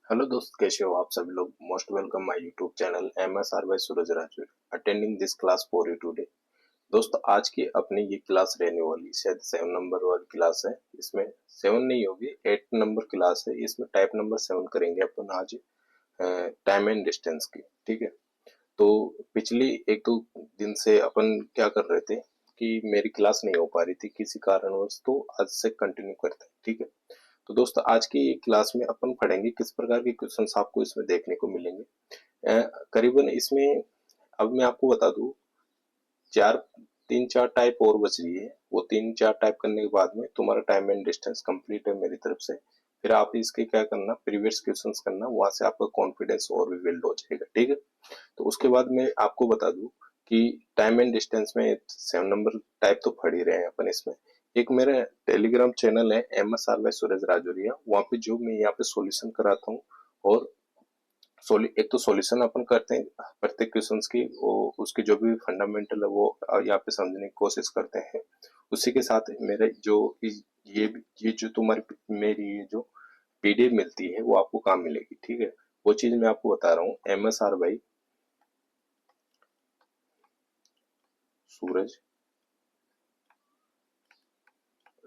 Hello दोस्त, कैसे हो आप सभी लोग। Most welcome my YouTube channel MSR by Suraj Raju attending this class for you today. दोस्त, आज की अपनी ये क्लास रहने वाली शायद 7 नंबर वाली क्लास है। इसमें 7 नहीं होगी, 8 नंबर क्लास है। इसमें टाइप नंबर 7 करेंगे अपन आज, टाइम एंड डिस्टेंस की। ठीक है। तो पिछली 1-2 दिन से अपन क्या कर रहे थे कि मेरी क्लास नहीं हो पा रही थी किसी कारणवश, तो आज से कंटिन्यू करते हैं। ठीक है। तो दोस्तों, आज की क्लास में अपन पढ़ेंगे किस प्रकार के क्वेश्चंस आपको इसमें देखने को मिलेंगे। करीबन इसमें, अब मैं आपको बता दूं, चार 3-4 टाइप और बच रही है। वो 3-4 टाइप करने के बाद में तुम्हारा टाइम एंड डिस्टेंस कंप्लीट है मेरी तरफ से। फिर आप इसके क्या करना, प्रीवियस क्वेश्चंस करना, वहां से आपका कॉन्फिडेंस और भी बिल्ड हो जाएगा। ठीक है। तो उसके बाद मैं आपको बता दूं कि टाइम एंड डिस्टेंस में 7 नंबर टाइप तो पढ़ ही रहे हैं अपन इसमें। एक मेरा टेलीग्राम चैनल है MSR बाय सूरज राजौरिया, वहां पे जो मैं यहाँ पे सॉल्यूशन कराता हूँ। और एक तो सॉल्यूशन अपन करते हैं प्रत्येक क्वेश्चंस की, वो उसके जो भी फंडामेंटल है वो यहाँ पे समझने की कोशिश करते हैं। उसी के साथ मेरे जो ये ये जो तुम्हारी मेरी ये जो PDF मिलती है वो आपको काम मिलेगी। ठीक है। वो चीज मैं आपको बता रहा हूँ। MSR by Suraj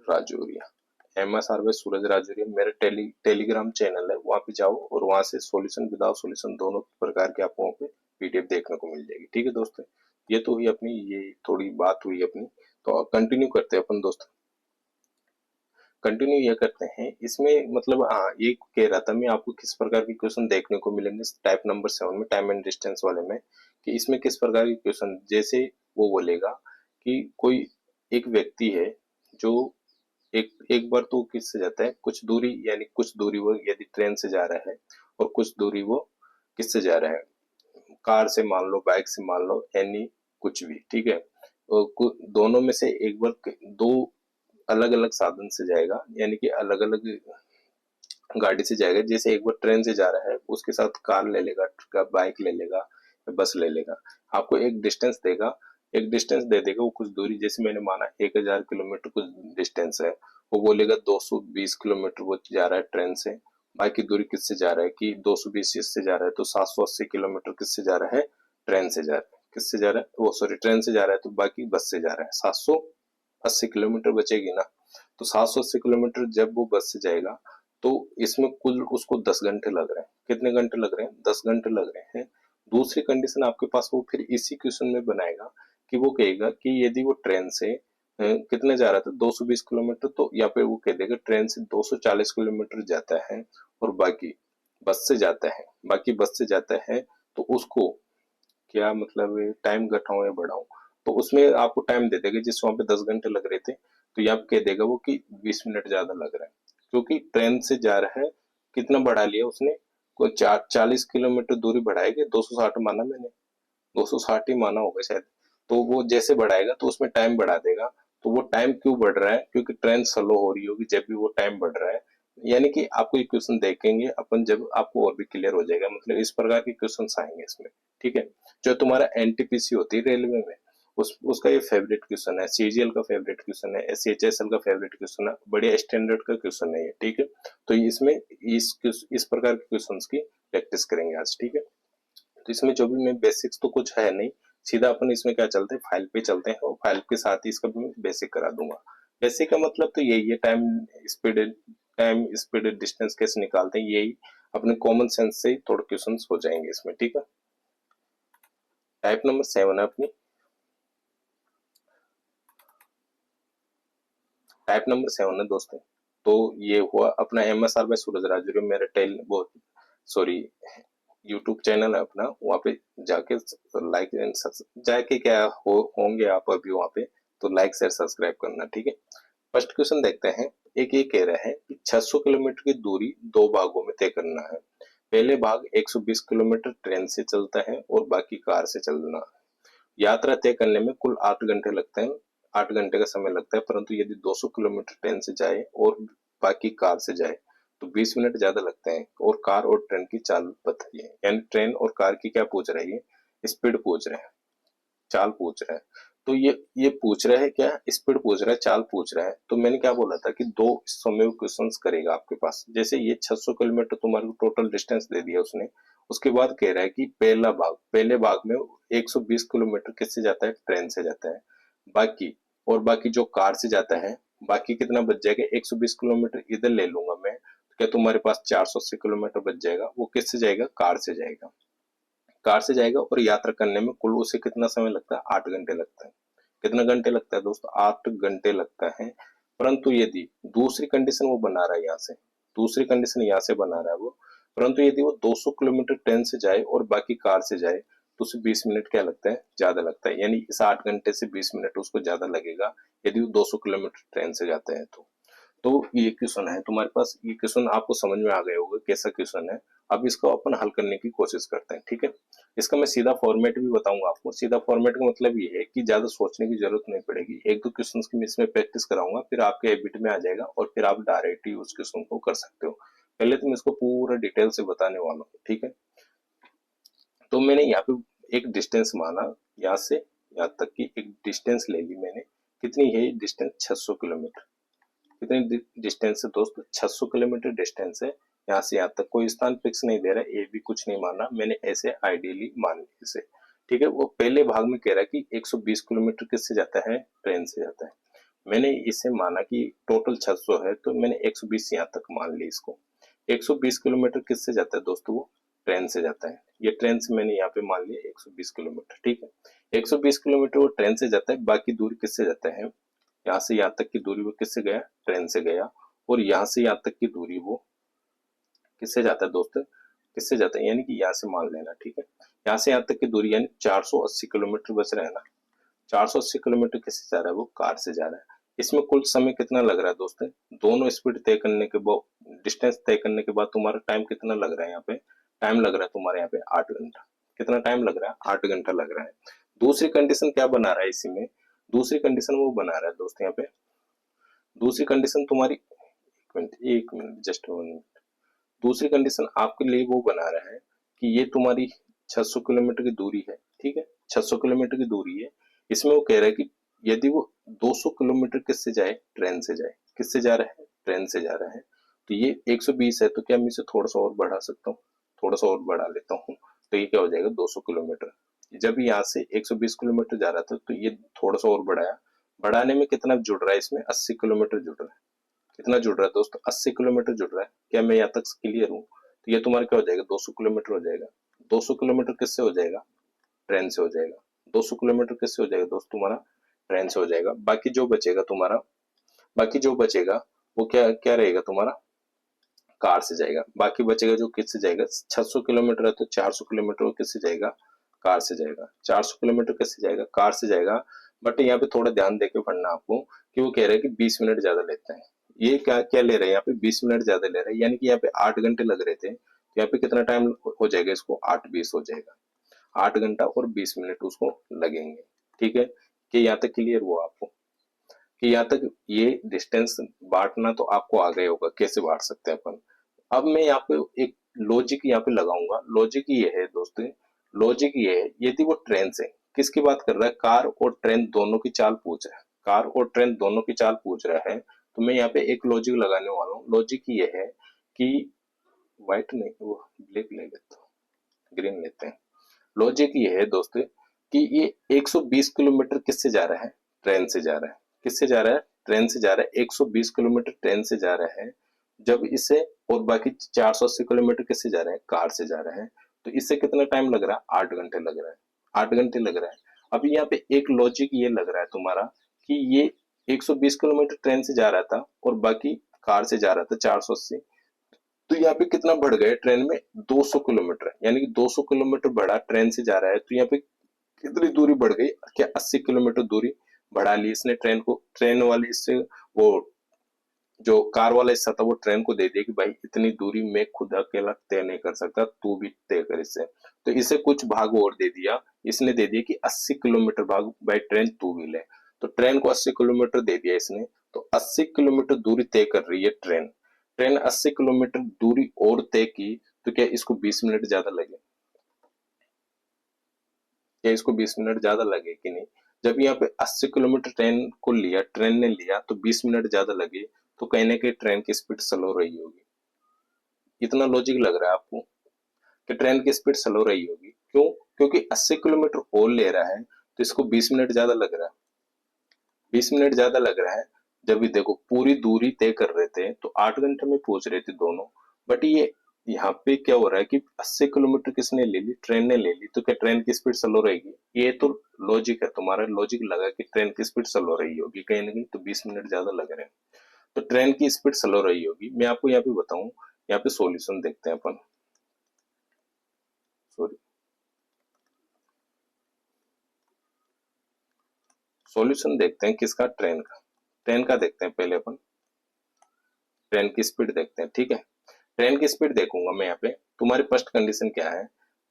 Rajauria, MSR by Suraj Rajauria मेरा टेलीग्राम चैनल है। वहां पे जाओ और वहां से सॉल्यूशन विदाउट सॉल्यूशन दोनों प्रकार के आपको वहाँ पे PDF देखने को मिल जाएगी। ठीक है दोस्तों। ये तो हुई अपनी, ये थोड़ी बात हुई अपनी। तो कंटिन्यू करते हैं अपन दोस्तों। कंटिन्यू ये करते हैं इसमें, मतलब हाँ, ये कह रहा था मैं आपको किस प्रकार के क्वेश्चन देखने को मिलेंगे टाइप नंबर 7 में, टाइम एंड डिस्टेंस वाले में। कि इसमें किस प्रकार के क्वेश्चन, जैसे वो बोलेगा कि कोई एक व्यक्ति है जो एक एक बार तो किससे जाता है कुछ दूरी, यानी कुछ दूरी वो यदि ट्रेन से जा रहा है, और कुछ दूरी वो किससे जा रहा है, कार से मान लो, बाइक से मान लो, यानी कुछ भी। ठीक है। दोनों में से एक बार दो अलग अलग साधन से जाएगा, यानी कि अलग अलग गाड़ी से जाएगा। जैसे एक बार ट्रेन से जा रहा है, उसके साथ कार ले लेगा, बाइक ले लेगा, या बस ले लेगा। आपको एक डिस्टेंस देगा, एक डिस्टेंस दे देगा, वो कुछ दूरी, जैसे मैंने माना 1000 किलोमीटर कुछ डिस्टेंस है। वो बोलेगा 220 किलोमीटर वो जा रहा है ट्रेन से। बाकी दूरी किससे जा रहा है कि 220 इससे जा रहा है, तो 780 किलोमीटर किससे जा रहा है, ट्रेन से जा रहा है। किससे जा रहा है, वो सॉरी, ट्रेन से जा रहा है, तो बाकी बस से जा रहा है। 780 किलोमीटर बचेगी ना। तो 780 किलोमीटर जब वो बस से जाएगा, तो इसमें कुल उसको 10 घंटे लग रहे हैं। कितने घंटे लग रहे हैं, 10 घंटे लग रहे हैं। दूसरी कंडीशन आपके पास वो फिर इसी क्वेश्चन में बनाएगा कि वो कहेगा कि यदि वो ट्रेन से कितने जा रहा था, 220 किलोमीटर, तो यहाँ पे वो कह देगा ट्रेन से 240 किलोमीटर जाता है, और बाकी बस से जाता है, तो उसको क्या मतलब टाइम घटाऊं या बढ़ाऊं। तो उसमें आपको टाइम दे देगा, जिस वहां पे 10 घंटे लग रहे थे, तो यहाँ पे कह देगा वो कि 20 मिनट ज्यादा लग रहा है, क्योंकि ट्रेन से जा रहा है। कितना बढ़ा लिया उसने, कोई 40 किलोमीटर दूरी बढ़ाएगी। 260 माना मैंने, 260 ही माना होगा शायद। तो वो जैसे बढ़ाएगा तो उसमें टाइम बढ़ा देगा। तो वो टाइम क्यों बढ़ रहा है, क्योंकि ट्रेन स्लो हो रही होगी जब भी वो टाइम बढ़ रहा है। यानी कि आपको ये क्वेश्चन देखेंगे अपन जब, आपको और भी क्लियर हो जाएगा। मतलब इस प्रकार के क्वेश्चन आएंगे इसमें। ठीक है। जो तुम्हारा NTPC होती है रेलवे में, उसका ये फेवरेट क्वेश्चन है, CGL का फेवरेट क्वेश्चन है, SHSL का फेवरेट क्वेश्चन है, बढ़िया स्टैंडर्ड का क्वेश्चन है ये। ठीक है। तो इसमें इस प्रकार के क्वेश्चंस की प्रैक्टिस करेंगे आज। ठीक है। तो इसमें जो भी, मैं बेसिक्स तो कुछ है नहीं, सीधा अपन इसमें क्या चलते हैं, फाइल पे चलते हैं, और फाइल के साथ ही इसका भी मैं बेसिक करा दूंगा। बेसिक का मतलब तो यही है, स्पीड टाइम स्पीड डिस्टेंस कैसे निकालते हैं, यही अपने कॉमन सेंस से थोड़े क्वेश्चन हो जाएंगे इसमें। ठीक है। टाइप नंबर 7 है अपनी, टाइप नंबर 7 है दोस्तों। तो ये हुआ अपना MSR बाय सूरज राजौरी, मेरा टेल वो सॉरी यूट्यूब चैनल है अपना। वहाँ पे जाके लाइक एंड जाके क्या होंगे आप अभी वहाँ पे, तो लाइक शेयर सब्सक्राइब करना। ठीक है। फर्स्ट क्वेश्चन देखते हैं। एक ये कह रहा है कि 600 किलोमीटर की दूरी दो भागों में तय करना है। पहले भाग 120 किलोमीटर ट्रेन से चलता है और बाकी कार से चलना। यात्रा तय करने में कुल 8 घंटे लगते हैं, 8 घंटे का समय लगता है, परंतु यदि 200 किलोमीटर ट्रेन से जाए और बाकी कार से जाए तो 20 मिनट ज्यादा लगते हैं। और कार और ट्रेन की चाल बताइए, यानी ट्रेन और कार की क्या पूछ रही है, स्पीड पूछ रहे हैं, चाल पूछ रहे हैं। तो ये पूछ रहा है क्या, स्पीड पूछ रहा है, चाल पूछ रहा है। तो मैंने क्या बोला था कि दो समय क्वेश्चंस करेगा आपके पास। जैसे ये 600 किलोमीटर तुम्हारे को टोटल डिस्टेंस दे दिया उसने, उसके बाद कह रहा है कि पहले भाग में 120 किलोमीटर किससे जाता है, ट्रेन से जाता है। बाकी बाकी जो कार से जाता है, बाकी कितना बच जाएगा, 120 किलोमीटर इधर ले लूंगा मैं, तो क्या तुम्हारे पास 480 किलोमीटर बच जाएगा, वो किससे जाएगा, कार से जाएगा। कार से जाएगा और यात्रा करने में कुल उसे कितना समय लगता है, 8 घंटे लगता है। कितना घंटे लगता है दोस्तों, 8 घंटे लगता है। परंतु यदि दूसरी कंडीशन वो बना रहा है यहाँ से, दूसरी कंडीशन यहाँ से बना रहा है वो, परंतु यदि वो 200 किलोमीटर ट्रेन से जाए और बाकी कार से जाए, तो उसे 20 मिनट क्या लगता है, ज्यादा लगता है। यानी इस 8 घंटे से 20 मिनट उसको ज्यादा लगेगा यदि वो 200 किलोमीटर ट्रेन से जाते हैं तो ये क्वेश्चन है तुम्हारे पास। ये क्वेश्चन आपको समझ में आ गया होगा कैसा क्वेश्चन है। अब इसको अपन हल करने की कोशिश करते हैं, ठीक है। इसका मैं सीधा फॉर्मेट भी बताऊंगा आपको। सीधा फॉर्मेट का मतलब ये है कि ज्यादा सोचने की जरूरत नहीं पड़ेगी। एक दो क्वेश्चन की मैं इसमें प्रैक्टिस कराऊंगा, फिर आपके हैबिट में आ जाएगा और फिर आप डायरेक्ट ही उस क्वेश्चन को कर सकते हो। पहले तो मैं इसको पूरा डिटेल से बताने वाला हूँ, ठीक है। तो मैंने यहाँ पे एक डिस्टेंस माना, यहाँ से यहाँ तक की एक डिस्टेंस ले ली मैंने। कितनी है डिस्टेंस, 600 किलोमीटर। कितनी डिस्टेंस है दोस्तों, 600 किलोमीटर डिस्टेंस है। यहाँ से यहाँ तक कोई स्थान फिक्स नहीं दे रहा है, ये भी कुछ नहीं माना मैंने, ऐसे आइडियली मान लिया इसे, ठीक है। वो पहले भाग में कह रहा है कि 120 किलोमीटर किससे जाता है, ट्रेन से जाता है। मैंने इसे माना कि टोटल 600 है, तो मैंने 120 यहाँ तक मान ली इसको। 120 किलोमीटर किससे जाता है दोस्तों, वो ट्रेन से जाता है। ये ट्रेन से मैंने यहाँ पे मान लिया 120 किलोमीटर, ठीक है। 120 किलोमीटर वो ट्रेन से जाता है, बाकी दूरी किससे जाता है, यहाँ से यहाँ तक की दूरी वो किससे गया, ट्रेन से गया। और यहाँ से यहाँ तक की दूरी वो किससे जाता है दोस्त, किससे जाता है, यानी कि यहाँ से मान लेना, ठीक है। यहाँ से यहाँ तक की दूरी यानी 480 किलोमीटर बच रहा है ना। 480 किलोमीटर किससे जा रहा है, वो कार से जा रहा है। इसमें कुल समय कितना लग रहा है दोस्तों, दोनों स्पीड तय करने के बाद, डिस्टेंस तय करने के बाद तुम्हारा टाइम कितना लग रहा है, यहाँ पे टाइम लग रहा है तुम्हारे यहाँ पे 8 घंटा। कितना टाइम लग रहा है, 8 घंटा लग रहा है। दूसरी कंडीशन क्या बना रहा है इसी में, दूसरी कंडीशन वो बना रहा है दोस्त यहाँ पे। दूसरी कंडीशन तुम्हारी, एक मिनट जस्ट 1 मिनट। दूसरी कंडीशन आपके लिए वो बना रहा है कि ये तुम्हारी 600 किलोमीटर की दूरी है, ठीक है। 600 किलोमीटर की दूरी है। इसमें वो कह रहा है कि यदि वो 200 किलोमीटर किससे जाए, ट्रेन से जाए। किससे जा रहा है, ट्रेन से जा रहा है। तो ये 120 है, तो क्या मैं इसे थोड़ा सा और बढ़ा सकता हूँ, थोड़ा सा और बढ़ा लेता हूँ। तो ये क्या हो जाएगा, 200 किलोमीटर। जब यहाँ से 120 किलोमीटर जा रहा था, तो ये थोड़ा सा और बढ़ाया। बढ़ाने में कितना जुड़ रहा है, इसमें 80 किलोमीटर जुड़ रहा है। कितना जुड़ रहा है दोस्तों, 80 किलोमीटर जुड़ रहा है। क्या मैं यहाँ तक क्लियर हूँ, तो ये तुम्हारा क्या हो जाएगा, 200 किलोमीटर हो जाएगा। 200 किलोमीटर किससे हो जाएगा, ट्रेन से हो जाएगा। 200 किलोमीटर किससे हो जाएगा दोस्त, तुम्हारा ट्रेन से हो जाएगा। बाकी जो बचेगा तुम्हारा, बाकी जो बचेगा वो क्या क्या रहेगा तुम्हारा, कार से जाएगा। बाकी बचेगा जो किससे जाएगा, 600 किलोमीटर है तो 400 किलोमीटर वो किससे जाएगा, कार से जाएगा। 400 किलोमीटर किससे जाएगा, कार से जाएगा। बट यहाँ पे थोड़ा ध्यान देके पढ़ना आपको, कि वो कह रहे हैं कि 20 मिनट ज्यादा लेते हैं। ये क्या क्या ले रहे हैं यहाँ पे, 20 मिनट ज्यादा ले रहे हैं, यानी कि यहाँ पे 8 घंटे लग रहे थे, तो यहाँ पे कितना टाइम हो जाएगा, इसको 8:20 हो जाएगा। 8 घंटा और 20 मिनट उसको लगेंगे, ठीक है। कि यहाँ तक क्लियर हुआ आपको, कि यहाँ तक ये डिस्टेंस बांटना तो आपको आ गया होगा, कैसे बांट सकते हैं अपन। अब मैं यहाँ पे एक लॉजिक यहाँ पे लगाऊंगा। लॉजिक ये है दोस्तों, लॉजिक ये है, यदि वो ट्रेन से, किसकी बात कर रहा है, कार और ट्रेन दोनों की चाल पूछ रहा है, कार और ट्रेन दोनों की चाल पूछ रहा है, तो मैं यहाँ पे एक लॉजिक लगाने वाला हूँ। लॉजिक ये है कि व्हाइट नहीं, वो ब्लैक ले लेते हैं, ग्रीन लेते हैं। लॉजिक ये है दोस्तों कि ये 120 किलोमीटर किससे जा रहा है, ट्रेन से जा रहा है। किससे जा रहा है, ट्रेन से जा रहा है। 120 किलोमीटर ट्रेन से जा रहा है। जब इसे, और बाकी 480 किलोमीटर किससे जा रहे हैं, कार से जा रहे हैं। तो इससे कितना टाइम लग रहा है, 8 घंटे लग रहा है। 8 घंटे लग रहा है। अभी यहाँ पे एक लॉजिक ये लग रहा है तुम्हारा कि ये 120 किलोमीटर ट्रेन से जा रहा था और बाकी कार से जा रहा था 480। तो यहाँ पे कितना बढ़ गया ट्रेन में, 200 किलोमीटर, यानी कि 200 किलोमीटर बढ़ा ट्रेन से जा रहा है। तो यहाँ पे कितनी दूरी बढ़ गई, क्या 80 किलोमीटर दूरी बढ़ा ली इसने ट्रेन को। ट्रेन वाले इससे, वो जो कार वाला हिस्सा था वो ट्रेन को दे दिया कि भाई इतनी दूरी मैं खुद अकेला तय नहीं कर सकता, तू भी तय कर इससे। तो इसे कुछ भाग और दे दिया, इसने दे दिया कि 80 किलोमीटर भाग भाई ट्रेन तू भी ले। तो ट्रेन को 80 किलोमीटर दे दिया इसने। तो 80 किलोमीटर दूरी तय कर रही है ट्रेन। ट्रेन 80 किलोमीटर दूरी और तय की, तो क्या इसको 20 मिनट ज्यादा लगे, क्या इसको 20 मिनट ज्यादा लगे कि नहीं। जब यहाँ पे 80 किलोमीटर ट्रेन ने लिया तो 20 मिनट ज्यादा लगे, तो कहीं ना कहीं ट्रेन की स्पीड स्लो रही होगी। इतना लॉजिक लग रहा है आपको कि ट्रेन की स्पीड स्लो रही होगी? क्यों? क्योंकि 80 किलोमीटर और ले रहा है तो इसको 20 मिनट ज्यादा लग रहा है। 20 मिनट ज्यादा लग रहा है। जब भी देखो पूरी दूरी तय कर रहे थे तो 8 घंटे में पहुंच रहे थे दोनों। बट ये यहाँ पे क्या हो रहा है कि 80 किलोमीटर किसने ले ली? ट्रेन ने ले ली। तो क्या ट्रेन की स्पीड स्लो रहेगी? ये तो लॉजिक है, तुम्हारा लॉजिक लगा कि ट्रेन की स्पीड स्लो रही होगी कहीं ना कहीं, तो 20 मिनट ज्यादा लग रहे हैं। तो ट्रेन की स्पीड स्लो रही होगी। मैं आपको यहाँ पे बताऊं, यहाँ पे सॉल्यूशन देखते हैं अपन। सॉरी, सॉल्यूशन देखते हैं किसका? ट्रेन का। ट्रेन का देखते हैं पहले अपन। ट्रेन की स्पीड देखते हैं, ठीक है। ट्रेन की स्पीड देखूंगा मैं यहाँ पे। तुम्हारी फर्स्ट कंडीशन क्या है?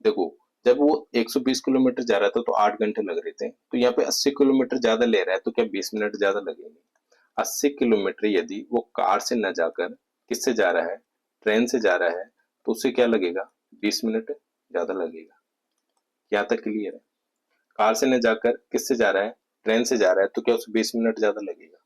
देखो, जब वो 120 किलोमीटर जा रहा था तो 8 घंटे लग रहे थे, तो यहाँ पे 80 किलोमीटर ज्यादा ले रहा है तो क्या 20 मिनट ज्यादा लगेंगे? 80 किलोमीटर यदि वो कार से न जाकर किससे जा रहा है? ट्रेन से जा रहा है, तो उससे क्या लगेगा? 20 मिनट ज्यादा लगेगा। यहाँ तक क्लियर है? कार से न जाकर किससे जा रहा है? ट्रेन से जा रहा है, तो क्या उसे 20 मिनट ज्यादा लगेगा?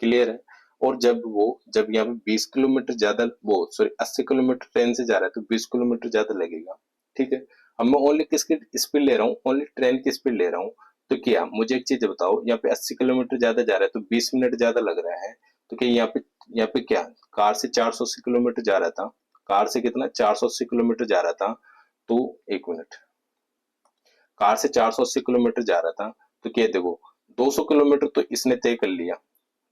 क्लियर है? और जब यहाँ पे 20 किलोमीटर ज्यादा, वो सॉरी 80 किलोमीटर ट्रेन से जा रहा है तो 20 किलोमीटर ज्यादा लगेगा। ठीक है। अब मैं ओनली किसकी स्पीड ले रहा हूँ? ओनली ट्रेन की स्पीड ले रहा हूँ। तो क्या मुझे एक चीज बताओ, यहाँ पे 80 किलोमीटर ज्यादा जा रहा है तो 20 मिनट ज्यादा लग रहा है, तो क्या यहाँ पे क्या कार से 480 किलोमीटर जा रहा था? कार से कितना? 480 किलोमीटर जा रहा था। तो एक मिनट, कार से 480 किलोमीटर जा रहा था, तो क्या देखो 200 किलोमीटर तो इसने तय कर लिया।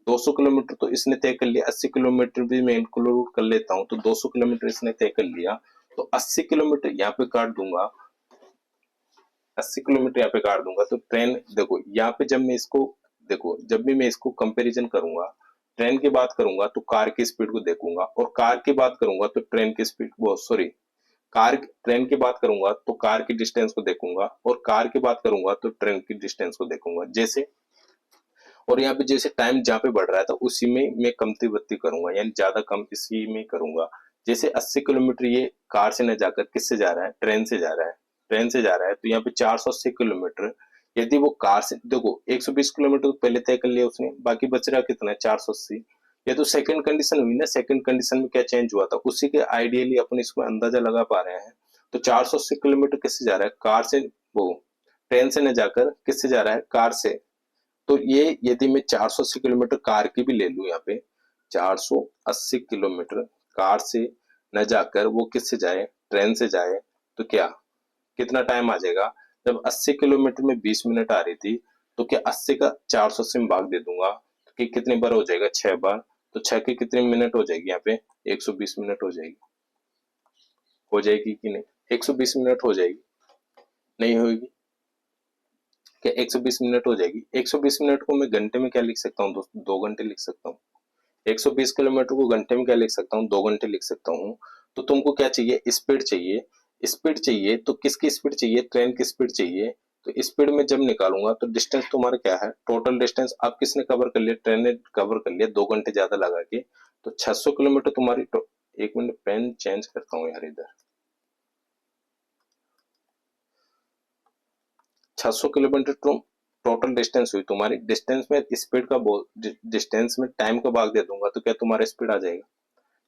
200 किलोमीटर तो इसने तय कर लिया, 80 किलोमीटर भी मैं इंक्लूड कर लेता हूँ, तो 200 किलोमीटर इसने तय कर लिया। तो 80 किलोमीटर यहाँ पे काट दूंगा, 80 किलोमीटर यहाँ पे काट दूंगा, तो ट्रेन देखो यहाँ पे जब मैं इसको, देखो जब भी मैं इसको कंपैरिजन करूंगा, ट्रेन की बात करूंगा तो कार की स्पीड को देखूंगा, और कार की बात करूंगा तो ट्रेन की स्पीड, वो सॉरी, कार ट्रेन की बात करूंगा तो कार की डिस्टेंस को देखूंगा, और कार की बात करूंगा तो ट्रेन की डिस्टेंस को देखूंगा जैसे। और यहाँ पे जैसे टाइम जहाँ पे बढ़ रहा है तो उसी में मैं कमती बत्ती करूंगा, यानी ज्यादा कम इसी में करूंगा। जैसे 80 किलोमीटर ये कार से न जाकर किससे जा रहा है? ट्रेन से जा रहा है। ट्रेन से जा रहा है तो यहाँ पे 480 किलोमीटर, यदि वो कार से, देखो 120 किलोमीटर तो पहले तय कर लिया उसने, बाकी बच रहा कितना है? 480। ये तो सेकंड कंडीशन हुई ना। सेकंड कंडीशन में क्या चेंज हुआ था, उसी के आइडियली अपन इसको अंदाजा लगा पा रहे हैं। तो 480 किलोमीटर किससे जा रहा है? कार से, वो ट्रेन से न जाकर किससे जा रहा है? कार से। तो ये यदि मैं 480 किलोमीटर कार की भी ले लूं, यहाँ पे 480 किलोमीटर कार से न जाकर वो किससे जाए? ट्रेन से जाए, तो क्या कितना टाइम आ जाएगा? जब 80 किलोमीटर में 20 मिनट आ रही थी, तो क्या 80 का 480 में भाग दे दूंगा तो कि कितनी बार हो जाएगा? 6 बार। तो 6 के कितने मिनट हो जाएगी? यहाँ पे 120 मिनट हो जाएगी। हो जाएगी कि नहीं? 120 मिनट हो जाएगी, नहीं होगी? क्या 120 मिनट हो जाएगी? 120 मिनट को मैं घंटे में क्या लिख सकता हूँ दोस्तों? 2 घंटे लिख सकता हूँ। 120 किलोमीटर को घंटे में क्या लिख सकता हूँ? 2 घंटे लिख सकता हूँ। तो तुमको क्या चाहिए? स्पीड चाहिए। स्पीड चाहिए तो किसकी स्पीड चाहिए? ट्रेन की स्पीड चाहिए। तो स्पीड में जब निकालूंगा तो डिस्टेंस तुम्हारा क्या है? टोटल डिस्टेंस अब किसने कवर कर लिया? ट्रेन ने कवर कर लिया 2 घंटे ज्यादा लगा के। तो 600 किलोमीटर तुम्हारी एक मिनट, पेन चेंज करता हूँ यार इधर। 600 किलोमीटर तुम टोटल डिस्टेंस हुई तुम्हारी। डिस्टेंस में स्पीड का डिस्टेंस में टाइम का भाग दे दूंगा तो क्या तुम्हारा स्पीड आ जाएगा?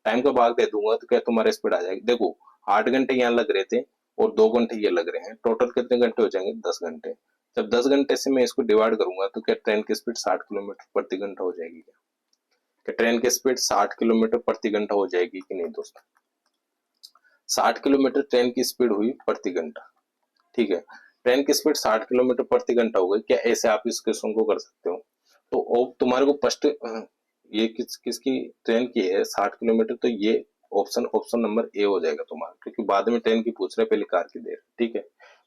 टाइम का भाग दे दूंगा तो क्या तुम्हारा स्पीड आ जाएगी? देखो 8 घंटे यहाँ लग रहे थे और 2 घंटे ये लग रहे हैं, टोटल कितने घंटे हो जाएंगे? 10 घंटे। जब 10 घंटे से मैं इसको डिवाइड करूंगा तो क्या ट्रेन की स्पीड 60 किलोमीटर प्रति घंटा हो जाएगी? क्या ट्रेन की स्पीड 60 किलोमीटर प्रति घंटा हो जाएगी कि नहीं दोस्तों? 60 किलोमीटर ट्रेन की स्पीड हुई प्रति घंटा। ठीक है, ट्रेन की स्पीड 60 किलोमीटर प्रति घंटा हो गई। क्या ऐसे आप इस क्वेश्चन को कर सकते हो? तो तुम्हारे को फर्स्ट, ये किसकी ट्रेन की है 60 किलोमीटर, तो ये ऑप्शन ऑप्शन नंबर ए हो जाएगा तुम्हारा, क्योंकि बाद में ट्रेन की पूछ रहे, पहले कार की दे रहे। ठीक है,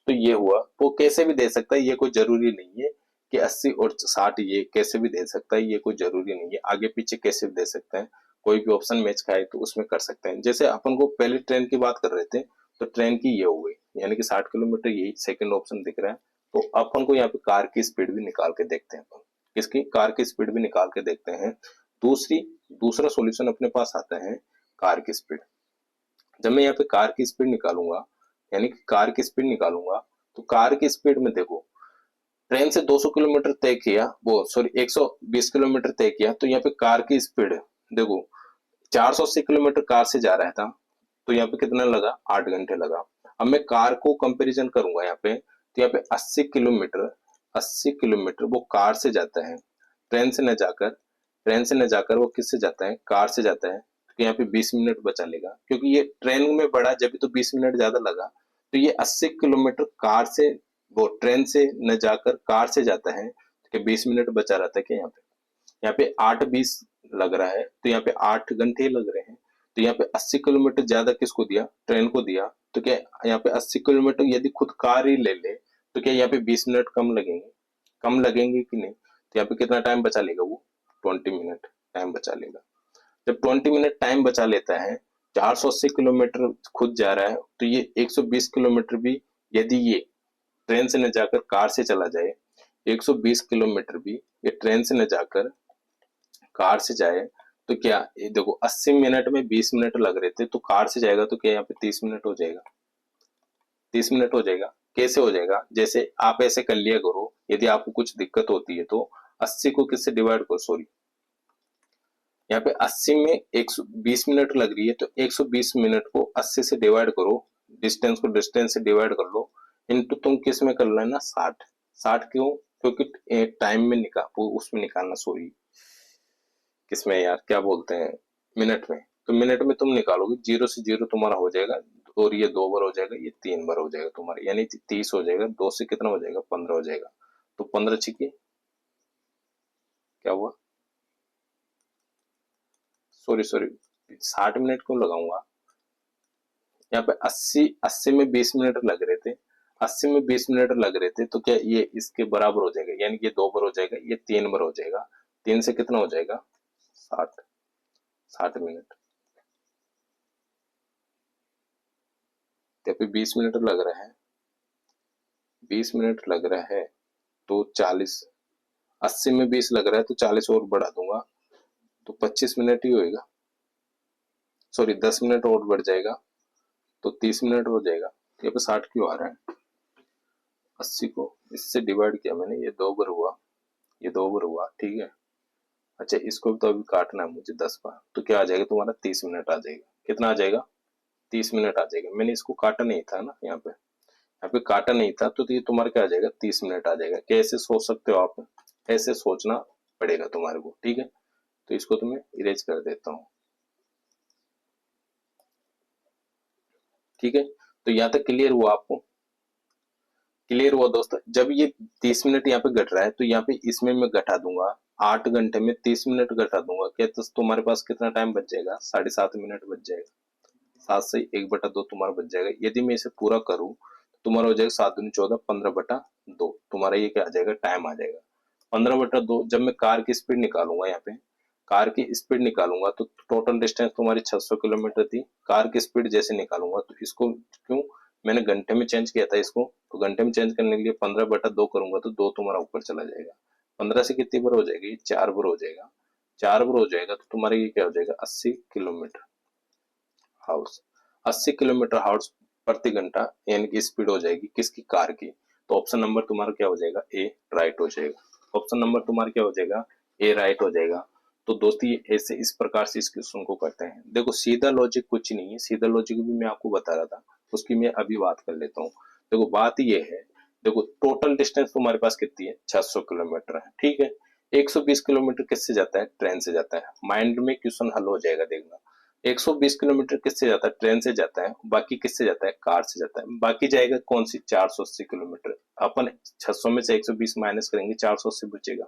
तो ये हुआ। वो कैसे भी दे सकता है, ये कोई जरूरी नहीं है कि 80 और 60, ये कैसे भी दे सकता है, ये कोई जरूरी नहीं है। आगे पीछे कैसे भी दे सकते हैं, कोई भी ऑप्शन मैच खाए तो उसमें कर सकते हैं। जैसे अपन को पहले ट्रेन की बात कर रहे थे, तो ट्रेन की ये हो गई, यानी कि 60 किलोमीटर, यही सेकंड ऑप्शन दिख रहा है। तो अपन को यहाँ पे कार की स्पीड भी निकाल के देखते हैं अपन। किसकी? कार की स्पीड भी निकाल के देखते हैं। दूसरी दूसरा सॉल्यूशन अपने पास आता है कार की स्पीड। जब मैं यहाँ पे कार की स्पीड निकालूंगा, यानी कि कार की स्पीड निकालूंगा, तो कार की स्पीड में देखो ट्रेन से 200 किलोमीटर तय किया, वो सॉरी 120 किलोमीटर तय किया, तो यहाँ पे कार की स्पीड देखो 480 किलोमीटर कार से जा रहा था, तो यहाँ पे कितना लगा, 8 घंटे लगा। अब मैं कार को कंपैरिजन करूंगा यहाँ पे, तो यहाँ पे 80 किलोमीटर वो कार से जाता है, ट्रेन से न जाकर, वो किससे जाता है, कार से जाता है, तो यहाँ पे 20 मिनट बचा लेगा, क्योंकि ये ट्रेन में बढ़ा जब भी तो 20 मिनट ज्यादा लगा। तो ये 80 किलोमीटर कार से, वो ट्रेन से न जाकर कार से जाता है, तो 20 मिनट बचा रहता है क्या यहाँ पे, 8 20 लग रहा है, तो यहाँ पे 8 घंटे लग रहे हैं। तो यहाँ पे 80 किलोमीटर ज्यादा किसको दिया, ट्रेन को दिया, तो क्या यहाँ पे 80 किलोमीटर यदि खुद कार ही ले ले, तो क्या यहाँ पे 20 मिनट कम लगेंगे, कि नहीं। तो यहाँ पे कितना टाइम बचा लेगा वो, 20 मिनट टाइम बचा लेगा। जब 20 मिनट टाइम बचा लेता है, 480 किलोमीटर खुद जा रहा है, तो ये 120 किलोमीटर भी यदि ये ट्रेन से न जाकर कार से चला जाए, 120 किलोमीटर भी ये ट्रेन से न जाकर कार से जाए, तो क्या ये देखो 80 मिनट में 20 मिनट लग रहे थे, तो कार से जाएगा तो क्या यहाँ पे 30 मिनट हो जाएगा, 30 मिनट हो जाएगा। कैसे हो जाएगा, जैसे आप ऐसे कर लिया करो, यदि आपको कुछ दिक्कत होती है तो 80 को किससे डिवाइड करो, सॉरी यहाँ पे 80 में 120 मिनट लग रही है, तो 120 मिनट को 80 से डिवाइड करो, डिस्टेंस को डिस्टेंस से डिवाइड कर लो, इनटू तुम किस में कर लेना, 60। 60 क्यों, क्योंकि टाइम में निकाल, वो उसमें निकालना, सॉरी किसमें यार, क्या बोलते हैं, मिनट में। तो मिनट में तुम निकालोगे, 0 से 0 तुम्हारा हो जाएगा, और ये 2 बार हो जाएगा, ये 3 बार हो जाएगा तुम्हारा, यानी 30 हो जाएगा, 2 से कितना हो जाएगा, 15 हो जाएगा। तो 15 छिके क्या हुआ, सॉरी सॉरी 60 मिनट क्यों लगाऊंगा, यहाँ पे 80 में 20 मिनट लग रहे थे, 80 में 20 मिनट लग रहे थे, तो क्या ये इसके बराबर हो जाएगा, यानी कि ये 2 बार हो जाएगा, ये 3 बार हो जाएगा, 3 से कितना हो जाएगा, 60, 60 मिनट। यहाँ पे 20 मिनट लग रहा है, 20 मिनट लग रहा है, तो 40, 80 में 20 लग रहा है, तो 40 और बढ़ा दूंगा, तो 25 मिनट ही होएगा, सॉरी 10 मिनट और बढ़ जाएगा, तो 30 मिनट हो जाएगा। यहाँ पे 60 क्यों आ रहा है, 80 को इससे डिवाइड किया मैंने, ये 2 बार हुआ, ये 2 बार हुआ, ठीक है। अच्छा इसको तो अभी काटना है मुझे 10 बार, तो क्या आ जाएगा तुम्हारा, 30 मिनट आ जाएगा, कितना आ जाएगा, 30 मिनट आ जाएगा। मैंने इसको काटा नहीं था ना, यहाँ पे काटा नहीं था, तो ये तुम्हारा क्या आ जाएगा, 30 मिनट आ जाएगा। कैसे सोच सकते हो आप, ऐसे सोचना पड़ेगा तुम्हारे को, ठीक है। तो इसको तो मैं इरेज कर देता हूँ, ठीक है। तो यहाँ तक क्लियर हुआ आपको, क्लियर हुआ दोस्तों। जब ये 30 मिनट यहाँ पे घट रहा है, तो यहाँ पे इसमें मैं घटा दूंगा, 8 घंटे में 30 मिनट घटा दूंगा, क्या तो तुम्हारे पास कितना टाइम बच जाएगा, 7.5 मिनट बच जाएगा, 7 से 1/2 तुम्हारा बच जाएगा। यदि मैं इसे पूरा करूं तो तुम्हारा हो जाएगा 7 दूनी 14, 15/2 तुम्हारा ये क्या आ जाएगा, टाइम आ जाएगा 15/2। जब मैं कार की स्पीड निकालूंगा, यहाँ पे कार की स्पीड निकालूंगा, तो टोटल डिस्टेंस तुम्हारी 600 किलोमीटर थी। कार की स्पीड जैसे निकालूंगा, तो इसको क्यों मैंने घंटे में चेंज किया था इसको, तो घंटे में चेंज करने के लिए 15/2 करूंगा, तो 2 तुम्हारा ऊपर चला जाएगा। 15 से कितनी बार हो जाएगी, 4 बार हो जाएगा, 4 बार हो जाएगा, तो तुम्हारा ये क्या हो जाएगा, 80 किलोमीटर हाउस, 80 किलोमीटर हाउस प्रति घंटा, यानी कि स्पीड हो जाएगी किसकी, कार की। तो ऑप्शन नंबर तुम्हारा क्या हो जाएगा, ए राइट हो जाएगा। ऑप्शन नंबर तुम्हारा क्या हो जाएगा, ए राइट हो जाएगा। तो दोस्तों ये ऐसे इस प्रकार से इस क्वेश्चन को करते हैं। देखो सीधा लॉजिक कुछ नहीं है, सीधा लॉजिक भी मैं आपको बता रहा था, उसकी मैं अभी बात कर लेता हूँ। देखो बात ये है, देखो टोटल डिस्टेंस तुम्हारे पास कितनी है, 600 किलोमीटर है, ठीक है। 120 किलोमीटर किससे जाता है, ट्रेन से जाता है। माइंड में क्वेश्चन हल हो जाएगा, देखना 120 किलोमीटर किससे जाता है, ट्रेन से जाता है, बाकी किससे जाता है, कार से जाता है। बाकी जाएगा कौन सी, 480 किलोमीटर। अपन 600 में से 120 माइनस करेंगे, 480 बचेगा,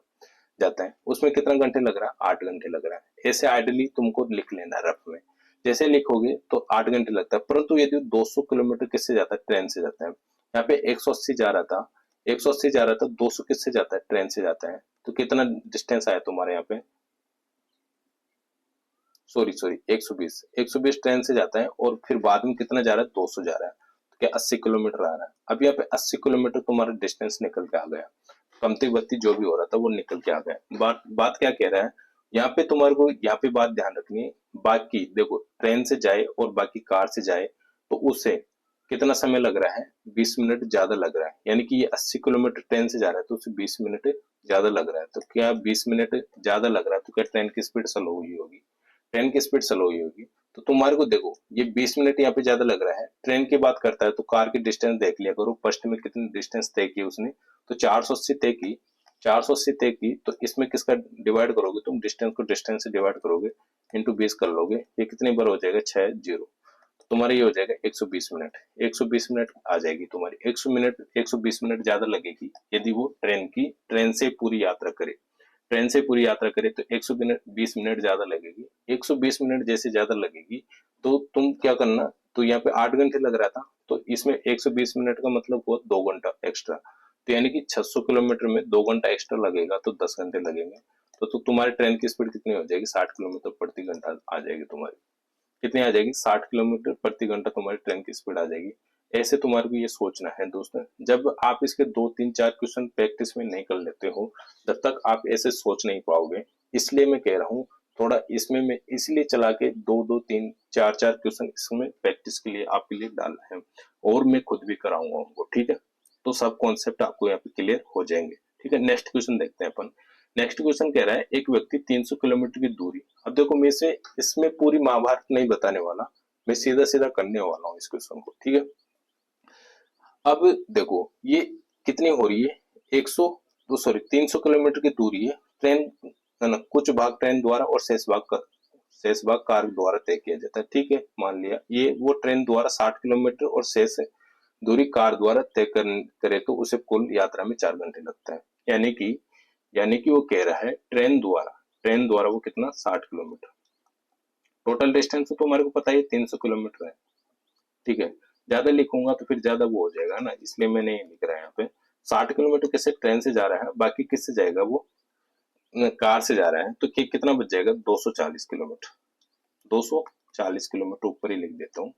जाता है। उसमें कितना घंटे लग रहा है, 8 घंटे लग रहा है। ऐसे आइडली तुमको लिख लेना रफ में, जैसे लिखोगे तो 8 घंटे लगता है। परंतु यदि 200 किलोमीटर किससे जाता है, ट्रेन से जाता है। यहाँ पे 180 जा रहा था, 180 जा रहा था, 200 किससे जाता है, ट्रेन से जाता है। तो कितना डिस्टेंस आया तुम्हारे यहाँ पे, सॉरी सॉरी 120, 120 ट्रेन से जाता है, और फिर बाद में कितना जा रहा है, 200 जा रहा है, तो क्या 80 किलोमीटर आ रहा है। अब यहाँ पे 80 किलोमीटर तुम्हारा डिस्टेंस निकल के आ गया, कमती बत्ती जो भी हो रहा था वो निकल के आ गया। बात क्या कह रहा है यहाँ पे, तुम्हारे को यहाँ पे बात ध्यान रखनी है। बाकी देखो ट्रेन से जाए और बाकी कार से जाए, तो उससे कितना समय लग रहा है, 20 मिनट ज्यादा लग रहा है, यानी कि ये 80 किलोमीटर ट्रेन से जा रहा है तो उसे 20 मिनट ज्यादा लग रहा है। तो क्या 20 मिनट ज्यादा लग रहा है तो क्या ट्रेन की स्पीड स्लो हुई होगी? ट्रेन की स्पीड स्लो हुई होगी। तो तुम्हारे को देखो, ये 20 मिनट यहाँ पे ज्यादा लग रहा है। ट्रेन की बात करता है तो कार की डिस्टेंस देख लिया करो, फर्स्ट में कितनी डिस्टेंस तय की उसने, तो 480 तय की। 480 तय की तो इसमें किसका डिवाइड करोगे तुम, डिस्टेंस को डिस्टेंस से डिवाइड करोगे, इंटू 20 कर लोगे, ये कितनी बार हो जाएगा, 6 जीरो। तुम्हारा ये हो जाएगा 120 मिनट। 120 मिनट आ जाएगी तुम्हारी। 100 मिनट, 120 मिनट ज्यादा लगेगी यदि वो ट्रेन से पूरी यात्रा करे। ट्रेन से पूरी यात्रा करे तो 120 मिनट ज्यादा लगेगी। 120 मिनट जैसे ज्यादा लगेगी तो तुम क्या करना, तो यहाँ पे 8 घंटे लग रहा था तो इसमें 120 मिनट का मतलब हुआ 2 घंटा एक्स्ट्रा। तो यानी कि 600 किलोमीटर में 2 घंटा एक्स्ट्रा लगेगा तो 10 घंटे लगेंगे। तो तुम्हारी ट्रेन की स्पीड कितनी हो जाएगी, 60 किलोमीटर प्रति घंटा आ जाएगी तुम्हारी। कितनी आ जाएगी, 60 किलोमीटर प्रति घंटा तुम्हारी ट्रेन की स्पीड आ जाएगी। ऐसे तुम्हारे को ये सोचना है दोस्तों, जब आप इसके 2 3 4 क्वेश्चन प्रैक्टिस में नहीं कर लेते हो तब तक आप ऐसे सोच नहीं पाओगे। इसलिए मैं कह रहा हूँ थोड़ा इसमें मैं इसलिए चला के 2 2 3 4 4 क्वेश्चन इसमें प्रैक्टिस के लिए आपके लिए डाला है, और मैं खुद भी कराऊंगा उनको, ठीक है। तो सब कॉन्सेप्ट आपको यहाँ पे क्लियर हो जाएंगे, ठीक है। नेक्स्ट क्वेश्चन देखते हैं अपन। नेक्स्ट क्वेश्चन कह रहा है एक व्यक्ति 300 किलोमीटर की दूरी, अब देखो मैं इसे इसमें पूरी महाभारत नहीं बताने वाला, मैं सीधा सीधा करने वाला हूँ इस क्वेश्चन को, ठीक है। अब देखो ये कितनी हो रही है, 100 सॉरी 300 किलोमीटर की दूरी है, ट्रेन है ना, कुछ भाग ट्रेन द्वारा और शेष भाग कार द्वारा तय किया जाता है, ठीक है। मान लिया ये वो ट्रेन द्वारा 60 किलोमीटर और शेष दूरी कार द्वारा तय करे तो उसे कुल यात्रा में 4 घंटे लगता है। यानी कि वो कह रहा है ट्रेन द्वारा वो कितना, 60 किलोमीटर। टोटल डिस्टेंस तो हमारे को पता है 300 किलोमीटर है, ठीक है। ज्यादा लिखूंगा तो फिर ज्यादा वो हो जाएगा ना, इसलिए मैंने ये लिख रहा है यहाँ पे। 60 किलोमीटर किससे, ट्रेन से जा रहा है, बाकी किससे जाएगा वो, कार से जा रहा है, तो कितना बच जाएगा, 240 किलोमीटर। 240 किलोमीटर ऊपर ही लिख देता हूँ।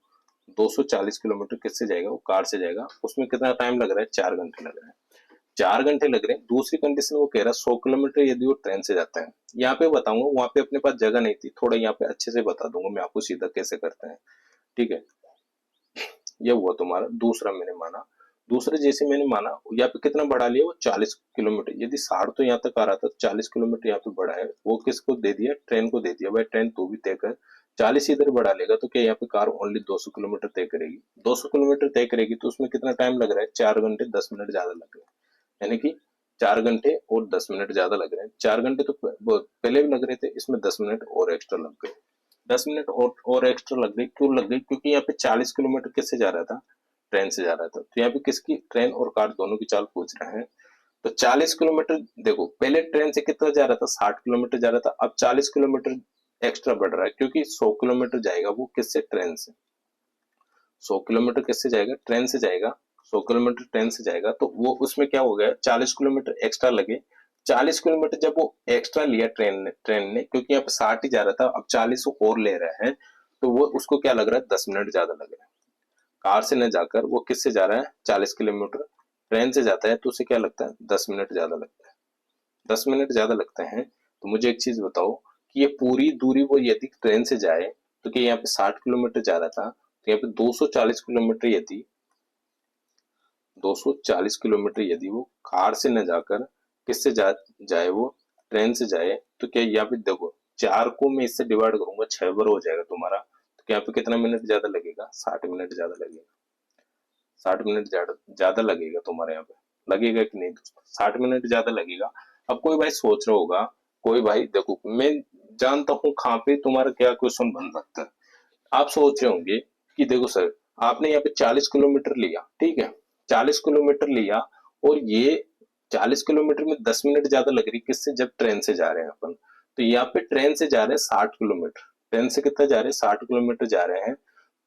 240 किलोमीटर किससे जाएगा, वो कार से जाएगा। उसमें कितना टाइम लग रहा है, 4 घंटे लग रहा है। 4 घंटे लग रहे हैं। दूसरी कंडीशन वो कह रहा है 100 किलोमीटर यदि वो ट्रेन से जाता है। यहाँ पे बताऊंगा, वहां पे अपने पास जगह नहीं थी, थोड़ा यहाँ पे अच्छे से बता दूंगा मैं आपको सीधा कैसे करते हैं, ठीक है। ये हुआ तुम्हारा दूसरा, मैंने माना। दूसरे जैसे मैंने माना, यहाँ पे कितना बढ़ा लिया, वो 40 किलोमीटर, यदि 60 तो यहाँ तक आ रहा था, 40 किलोमीटर यहाँ पे बढ़ा है, वो किसको दे दिया, ट्रेन को दे दिया। भाई ट्रेन तू भी तय कर, 40 इधर बढ़ा लेगा तो क्या यहाँ पे कार ओनली 200 किलोमीटर तय करेगी। 200 किलोमीटर तय करेगी तो उसमें कितना टाइम लग रहा है, 4 घंटे 10 मिनट ज्यादा लग रहे हैं। यानी कि 4 घंटे और 10 मिनट ज्यादा लग रहे हैं। 4 घंटे तो पहले भी लग रहे थे, इसमें 10 मिनट और एक्स्ट्रा लग गए। 10 मिनट और एक्स्ट्रा लग गई, क्यों लग गई, क्योंकि यहाँ पे 40 किलोमीटर किससे जा रहा था, ट्रेन से जा रहा था। तो यहाँ पे किसकी, ट्रेन और कार दोनों की चाल पूछ रहे हैं। तो 40 किलोमीटर, देखो पहले ट्रेन से कितना जा रहा था, 60 किलोमीटर जा रहा था, अब 40 किलोमीटर एक्स्ट्रा बढ़ रहा है, क्योंकि 100 किलोमीटर जाएगा वो किससे, ट्रेन से। 100 किलोमीटर किससे जाएगा, ट्रेन से जाएगा। 100 किलोमीटर ट्रेन से जाएगा तो वो उसमें क्या हो गया, 40 किलोमीटर एक्स्ट्रा लगे। 40 किलोमीटर जब वो एक्स्ट्रा लिया ट्रेन ने, क्योंकि यहाँ पे 60 ही जा रहा था, अब 40 और ले रहा है, तो वो उसको क्या लग रहा है, 10 मिनट ज्यादा लग रहा है। कार से न जाकर वो किससे जा रहा है, 40 किलोमीटर ट्रेन से जाता है तो उसे क्या लगता है, 10 मिनट ज्यादा लगता है। 10 मिनट ज्यादा लगते हैं। तो मुझे एक चीज बताओ कि ये पूरी दूरी वो यदि ट्रेन से जाए तो क्या यहाँ पे 60 किलोमीटर जा रहा था, तो यहाँ पे 240 किलोमीटर यदि 240 किलोमीटर यदि वो कार से न जाकर किससे जाए, वो ट्रेन से जाए, तो क्या यहाँ पे देखो, 4 को मैं इससे डिवाइड करूंगा, 6 बार हो जाएगा तुम्हारा, तो क्या यहाँ पे कितना मिनट ज्यादा लगेगा, 60 मिनट ज्यादा लगेगा। 60 मिनट ज्यादा लगेगा तुम्हारे यहाँ पे, लगेगा कि नहीं दोस्तों, 60 मिनट ज्यादा लगेगा। अब कोई भाई सोच रहा होगा, कोई भाई देखो मैं जानता हूँ कहाँ पे तुम्हारा क्या क्वेश्चन बन सकता है। आप सोच रहे होंगे कि देखो सर, आपने यहाँ पे 40 किलोमीटर लिया, ठीक है, 40 किलोमीटर लिया, और ये 40 किलोमीटर में 10 मिनट ज्यादा लग रही, किससे, जब ट्रेन से जा रहे हैं अपन। तो यहाँ पे ट्रेन से जा रहे हैं 60 किलोमीटर, ट्रेन से कितना जा रहे हैं, 60 किलोमीटर जा रहे हैं।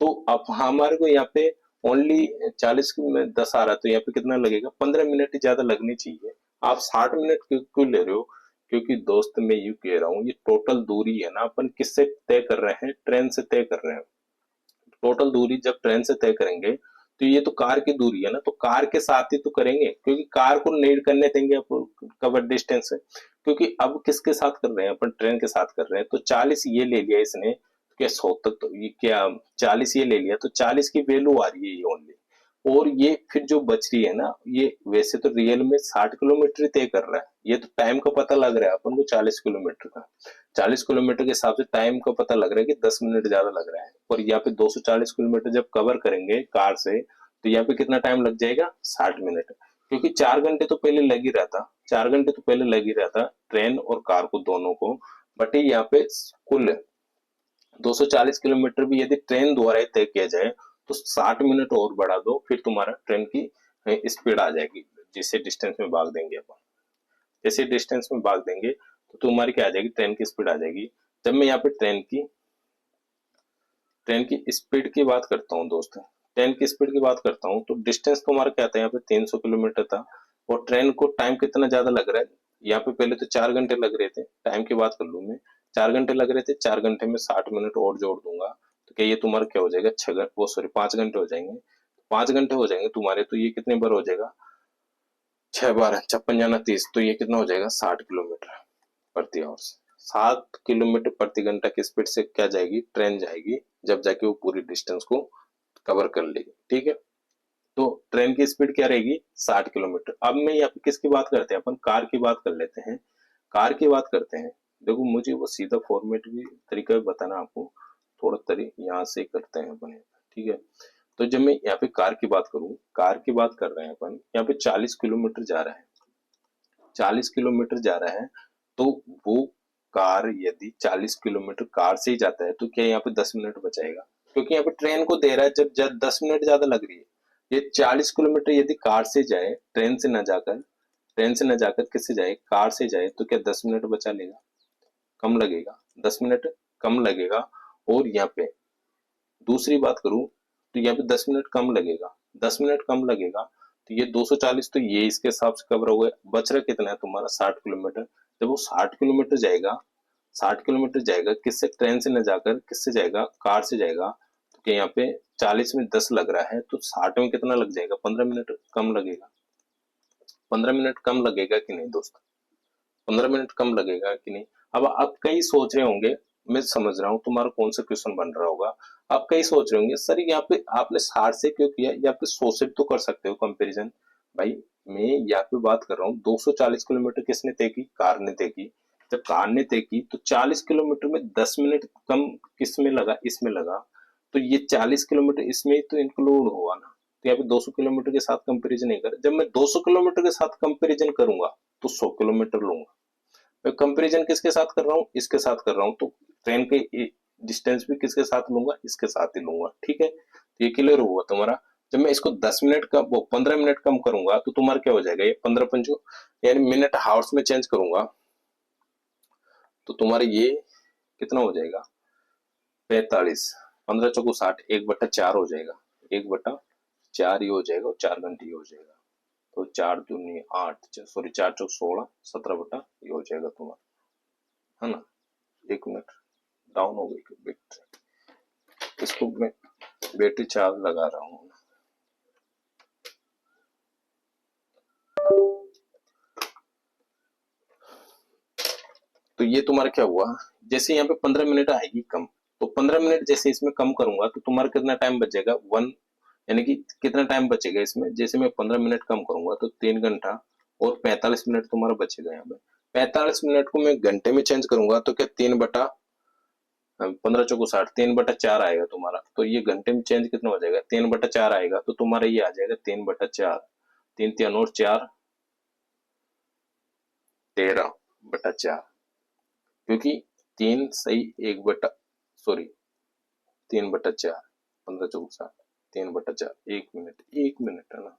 तो अब हमारे को यहाँ पे ओनली 40 में 10 आ रहा है, तो यहाँ पे कितना लगेगा, 15 मिनट ही ज्यादा लगनी चाहिए। आप 60 मिनट क्यों ले रहे हो, क्योंकि दोस्त मैं यूं कह रहा हूँ, ये टोटल दूरी है ना, अपन किससे तय कर रहे हैं, ट्रेन से तय कर रहे हैं। टोटल दूरी जब ट्रेन से तय करेंगे तो ये तो कार की दूरी है ना, तो कार के साथ ही तो करेंगे, क्योंकि कार को नहीं करने देंगे अपन कवर डिस्टेंस है। क्योंकि अब किसके साथ कर रहे हैं, अपन ट्रेन के साथ कर रहे हैं, तो 40 ये ले लिया इसने, क्या 100 तक, तो ये क्या 40 ये ले लिया, तो 40 की वैल्यू आ रही है ये ओनली, और ये फिर जो बच रही है ना, ये वैसे तो रियल में 60 किलोमीटर ही तय कर रहा है, ये तो टाइम का पता लग रहा है अपन को 40 किलोमीटर का। 40 किलोमीटर के हिसाब से टाइम का पता लग रहा है कि 10 मिनट ज्यादा लग रहा है। और यहाँ पे 240 किलोमीटर जब कवर करेंगे कार से, तो यहाँ पे कितना टाइम लग जाएगा, 60 मिनट। क्योंकि 4 घंटे तो पहले लग ही रहा था, 4 घंटे तो पहले लग ही रहा था ट्रेन और कार को दोनों को। बट यहाँ पे कुल 240 किलोमीटर भी यदि ट्रेन द्वारा ही तय किया जाए तो 60 मिनट और बढ़ा दो, फिर तुम्हारा ट्रेन की स्पीड आ जाएगी। जिसे डिस्टेंस में भाग देंगे अपन, जैसे डिस्टेंस में भाग देंगे तो तुम्हारी क्या आ जाएगी, ट्रेन की स्पीड आ जाएगी। जब मैं यहाँ पे ट्रेन की स्पीड की बात करता हूँ दोस्त, ट्रेन की स्पीड की बात करता हूँ, तो डिस्टेंस तुम्हारा क्या था, यहाँ पे 300 किलोमीटर था। और ट्रेन को टाइम कितना ज्यादा लग रहा है, यहाँ पे पहले तो 4 घंटे लग रहे थे, टाइम की बात कर लूँ मैं, 4 घंटे लग रहे थे, 4 घंटे में 60 मिनट और जोड़ दूंगा, तो क्या ये तुम्हारा क्या हो जाएगा, 6 घंटे, वो सॉरी 5 घंटे हो जाएंगे। 5 घंटे हो जाएंगे तुम्हारे, तो ये कितने बार हो जाएगा, 6 12 56 तो ये कितना हो जाएगा, 60 किलोमीटर प्रति आवर। 7 किलोमीटर प्रति घंटा की स्पीड से क्या जाएगी, ट्रेन जाएगी, जब जाके वो पूरी डिस्टेंस को कवर कर लेगी। ठीक है, तो ट्रेन की स्पीड क्या रहेगी, 60 किलोमीटर। अब मैं यहाँ पे किसकी बात करते हैं, अपन कार की बात कर लेते हैं, कार की बात करते हैं। देखो मुझे वो सीधा फॉर्मेट भी तरीका भी बताना आपको, थोड़ा तरीका यहाँ से करते हैं अपन। ठीक है, तो जब मैं यहाँ पे कार की बात करूं, कार की बात कर रहे हैं अपन, यहाँ पे 40 किलोमीटर जा रहा है, 40 किलोमीटर जा रहा है, तो वो कार यदि 40 किलोमीटर कार से ही जाता है तो क्या यहाँ पे 10 मिनट बचाएगा, क्योंकि यहाँ पे ट्रेन को दे रहा है जब 10 मिनट ज्यादा लग रही है। ये 40 किलोमीटर यदि कार से जाए, ट्रेन से न जाकर किससे जाए, कार से जाए, तो क्या 10 मिनट बचा लेगा, कम लगेगा, 10 मिनट कम लगेगा। और यहाँ पे दूसरी बात करूं तो यहाँ पे 10 मिनट कम लगेगा, 10 मिनट कम लगेगा, तो ये 240 तो ये इसके हिसाब से कवर हो गए। बच रहा कितना है तुम्हारा, 60 किलोमीटर। जब वो 60 किलोमीटर जाएगा, 60 किलोमीटर जाएगा किससे, ट्रेन से न जाकर किससे जाएगा, कार से जाएगा, तो क्या यहाँ पे 40 में 10 लग रहा है, तो 60 में कितना लग जाएगा, 15 मिनट कम लगेगा। 15 मिनट कम लगेगा कि नहीं दोस्त, 15 मिनट कम लगेगा कि नहीं। अब आप कई सोच रहे होंगे, मैं समझ रहा हूँ तुम्हारा कौन सा क्वेश्चन बन रहा होगा। आप कई सोच रहे होंगे सर यहाँ पे आपने 60 से क्यों किया, यहाँ पे 100 से तो कर सकते हो कंपैरिजन। भाई मैं यहाँ पे बात कर रहा हूँ, 240 किलोमीटर किसने तय की, कार ने तय की। जब कार ने तय की तो 40 किलोमीटर में 10 मिनट कम किस में लगा, इसमें लगा, तो ये 40 किलोमीटर इसमें तो इंक्लूड होगा ना। तो यहाँ पे 200 किलोमीटर के साथ कंपेरिजन नहीं कर, जब मैं 200 किलोमीटर के साथ कंपेरिजन करूंगा तो 100 किलोमीटर लूंगा। मैं कंपैरिजन किसके साथ कर रहा हूँ, इसके साथ कर रहा हूँ, तो ट्रेन के डिस्टेंस भी किसके साथ लूंगा, इसके साथ ही लूंगा। ठीक है, तो ये क्लियर हुआ तुम्हारा। जब मैं इसको 10 मिनट का वो 15 मिनट कम करूंगा तो तुम्हारा क्या हो जाएगा, ये 15 पंचो यानी मिनट हावर्स में चेंज करूंगा, तो तुम्हारा ये कितना हो जाएगा, 45, 15 चौको 60, 1/4 हो जाएगा, 1/4 ही हो जाएगा, और 4 घंटे ही हो जाएगा। तो 4 दूनी 8, सॉरी 4 चौक 16, 17 ये हो जाएगा तुम्हारा, है ना। 1 मिनट डाउन हो गई बैटरी, इसको मैं बैटरी चार्ज लगा रहा हूँ। तो ये तुम्हारा क्या हुआ, जैसे यहाँ पे 15 मिनट आएगी कम, तो 15 मिनट जैसे इसमें कम करूंगा तो तुम्हारा कितना टाइम बचेगा, वन, यानी कि कितना टाइम बचेगा इसमें, जैसे मैं 15 मिनट कम करूंगा तो 3 घंटा और 45 मिनट तुम्हारा बचेगा। यहाँ पे 45 मिनट को मैं घंटे में चेंज करूंगा तो क्या 3/15 चौको 60, 3/4 आएगा तुम्हारा। तो ये घंटे में चेंज कितना हो जाएगा, 3/4 आएगा, तो तुम्हारा ये आ जाएगा 3/4, 3 3 और 4, 13/4, क्योंकि 3 सही 1 बटा, सॉरी 3/4, 15 चौको 60, 3/4, 1 मिनट है ना,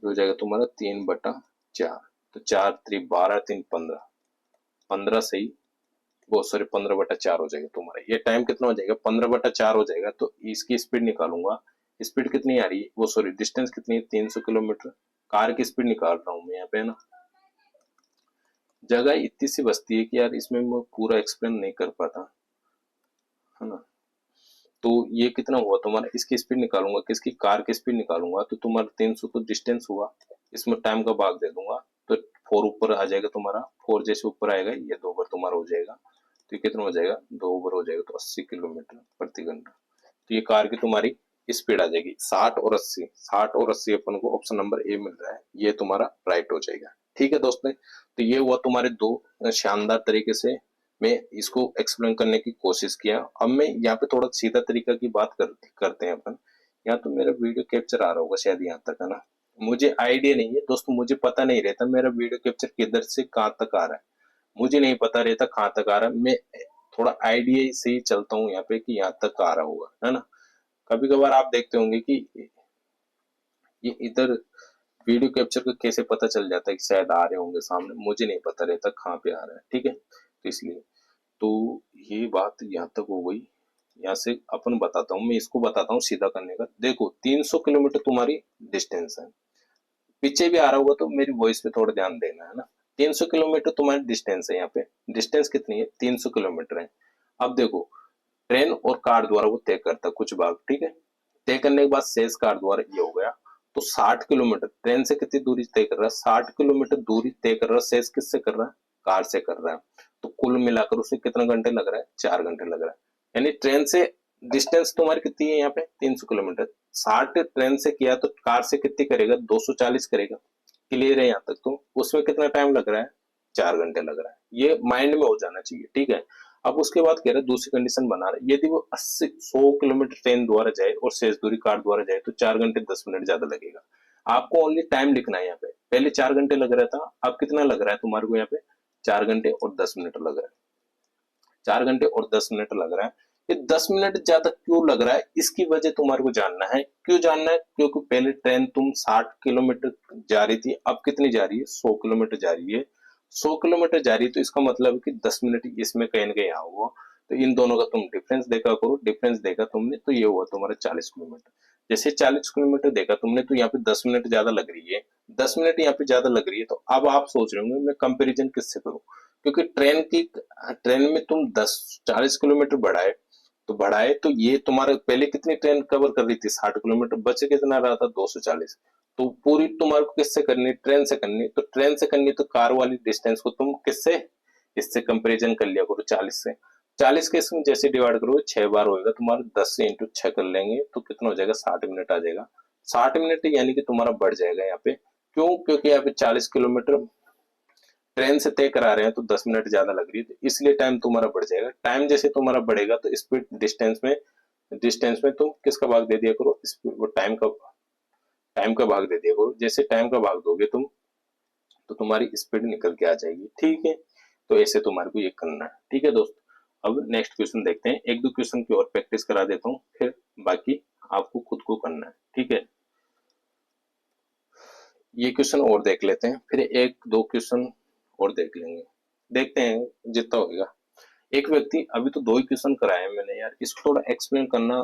हो जाएगा तुम्हारा 3/4। तो 4 3 12, 3 15, 15 सही, वो सॉरी 15/4 हो जाएगा तुम्हारा। ये टाइम कितना हो जाएगा, 15/4 हो जाएगा। तो इसकी स्पीड निकालूंगा, स्पीड कितनी आ रही है, वो सॉरी डिस्टेंस कितनी है, 300 किलोमीटर। कार की स्पीड निकाल रहा हूँ मैं यहाँ पे, है ना। जगह इतनी सी बचती है कि यार इसमें मैं पूरा एक्सप्लेन नहीं कर पाता, है ना। तो ये कितना हुआ तुम्हारा, इसकी स्पीड निकालूंगा, किसकी, कार की स्पीड निकालूंगा, तो तुम्हारा 300 तो डिस्टेंस हुआ, इसमें टाइम का भाग दे दूंगा, तो 4 ऊपर आ जाएगा तुम्हारा, 4 जैसे ऊपर आएगा ये 2 बार तुम्हारा हो जाएगा, तो ये कितना हो जाएगा, 2 बार हो जाएगा, तो 80 किलोमीटर प्रति घंटा। तो ये कार की तुम्हारी स्पीड आ जाएगी 60 और 80, 60 और 80 अपन को ऑप्शन नंबर ए मिल रहा है, ये तुम्हारा राइट हो जाएगा। ठीक है दोस्तों, तो ये हुआ तुम्हारे दो शानदार तरीके से मैं इसको एक्सप्लेन करने की कोशिश किया। अब मैं यहाँ पे थोड़ा सीधा तरीका की बात करते हैं अपन। यहाँ तो मेरा वीडियो कैप्चर आ रहा होगा शायद यहाँ तक, है ना। मुझे आइडिया नहीं है दोस्तों, मुझे पता नहीं रहता मेरा वीडियो कैप्चर किधर से कहाँ तक आ रहा है, मुझे नहीं पता रहता कहाँ तक आ रहा है। मैं थोड़ा आइडिया से ही चलता हूँ यहाँ पे कि यहाँ तक आ रहा होगा, है ना। कभी कभार आप देखते होंगे कि ये इधर वीडियो कैप्चर का कैसे पता चल जाता है कि शायद आ रहे होंगे सामने, मुझे नहीं पता रहता कहाँ पे आ रहा है। ठीक है, तो इसलिए तो ये बात यहाँ तक हो गई। यहाँ से अपन बताता हूँ, मैं इसको बताता हूँ सीधा करने का। देखो 300 किलोमीटर तुम्हारी डिस्टेंस है, पीछे भी आ रहा होगा तो मेरी वॉइस पे थोड़ा ध्यान देना, है ना। 300 किलोमीटर तुम्हारी डिस्टेंस है, यहाँ पे डिस्टेंस कितनी है, 300 किलोमीटर है। अब देखो ट्रेन और कार द्वारा वो तय करता है कुछ भाग, ठीक है। तय करने के बाद शेष कार द्वारा ये हो गया। तो 60 किलोमीटर ट्रेन से कितनी दूरी तय कर रहा है, 60 किलोमीटर दूरी तय कर रहा है, शेष किससे कर रहा है, कार से कर रहा है। तो कुल मिलाकर उसे कितना घंटे लग रहा है, 4 घंटे लग रहा है। यानी ट्रेन से डिस्टेंस तुम्हारी कितनी है यहाँ पे, 300 किलोमीटर। 60 ट्रेन से किया तो कार से कितनी करेगा, 240 करेगा। क्लियर है यहाँ तक, तो उसमें कितना टाइम लग रहा है, 4 घंटे लग रहा है। ये माइंड में हो जाना चाहिए, ठीक है। अब उसके बाद कह रहे हैं दूसरी कंडीशन बना रहे, यदि वो 100 किलोमीटर ट्रेन द्वारा जाए और शेष दूरी कार द्वारा जाए तो 4 घंटे 10 मिनट ज्यादा लगेगा। आपको ओनली टाइम लिखना है यहाँ पे, पहले 4 घंटे लग रहा था, अब कितना लग रहा है तुम्हारे को यहाँ पे, 4 घंटे और 10 मिनट लग रहा है। 4 घंटे और 10 मिनट लग रहा है। ये 10 मिनट ज्यादा क्यों लग रहा है, इसकी वजह तुम्हारे को जानना है। क्यों जानना है, क्योंकि पहले ट्रेन तुम 60 किलोमीटर जा रही थी, अब कितनी जा रही है, 100 किलोमीटर जा रही है। 100 किलोमीटर जा रही है तो इसका मतलब है कि 10 मिनट इसमें कहीं ना कहीं यहाँ हुआ। तो इन दोनों का तुम डिफरेंस देखा करो, डिफरेंस देखा तुमने तो ये हुआ तुम्हारा 40 किलोमीटर। जैसे 40 किलोमीटर देखा तुमने तो यहाँ पे 10 मिनट ज्यादा लग रही है, 10 मिनट यहाँ पे ज्यादा लग रही है। तो अब आप सोच रहे होंगे मैं कंपेरिजन किससे करूं, क्योंकि ट्रेन में तुम 10 40 किलोमीटर बढ़ाए तो ये तुम्हारे पहले कितनी ट्रेन कवर कर रही थी, 60 किलोमीटर, बचे कितना रहा था, 240। तो पूरी तुम्हारे को किससे करनी, ट्रेन से करनी। तो ट्रेन से करनी तो कार वाली डिस्टेंस को तुम किससे, इससे कंपेरिजन कर लिया करो, 40 से। 40 के इसमें जैसे डिवाइड करोगे 6 बार होएगा तुम्हारा, 10 से इंटू 6 कर लेंगे तो कितना हो जाएगा, 60 मिनट आ जाएगा। 60 मिनट यानी कि तुम्हारा बढ़ जाएगा यहाँ पे। क्यों, क्योंकि यहाँ पे 40 किलोमीटर ट्रेन से तय करा रहे हैं तो 10 मिनट ज्यादा लग रही है, तो इसलिए टाइम तुम्हारा बढ़ जाएगा। टाइम जैसे तुम्हारा बढ़ेगा तो स्पीड डिस्टेंस में तुम किसका भाग दे दिया करो, स्पीड वो टाइम का भाग दे दिया करो। जैसे टाइम का भाग दोगे तुम तो तुम्हारी स्पीड निकल के आ जाएगी, ठीक है। तो ऐसे तुम्हारे को ये करना है, ठीक है दोस्त। अब नेक्स्ट क्वेश्चन देखते हैं, एक दो क्वेश्चन की और प्रैक्टिस करा देता हूँ, फिर बाकी आपको खुद को करना है, ठीक है। ये क्वेश्चन और देख लेते हैं, फिर एक दो क्वेश्चन और देख लेंगे, देखते हैं जितना होगा। एक व्यक्ति, अभी तो दो ही क्वेश्चन कराए मैंने यार, इसको थोड़ा एक्सप्लेन करना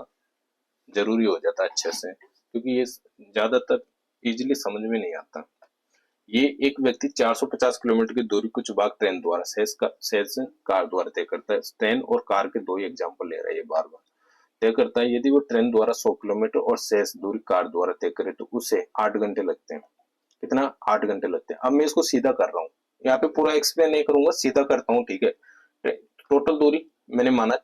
जरूरी हो जाता है अच्छे से, क्योंकि ये ज्यादातर इजीली समझ में नहीं आता। ये एक व्यक्ति 450 किलोमीटर की दूरी कुछ भाग ट्रेन द्वारा शेष कार द्वारा तय करता है। ट्रेन और कार के दो ही एग्जाम्पल ले रहा है ये बार बार। तय करता है यदि वो ट्रेन द्वारा 100 किलोमीटर और शेष दूरी कार द्वारा तय करे तो उसे 8 घंटे लगते हैं। कितना, 8 घंटे लगते हैं। अब मैं इसको सीधा कर रहा हूँ, यहाँ पे पूरा एक्सप्लेन नहीं करूंगा, सीधा करता हूँ, ठीक है। टोटल दूरी मैंने माना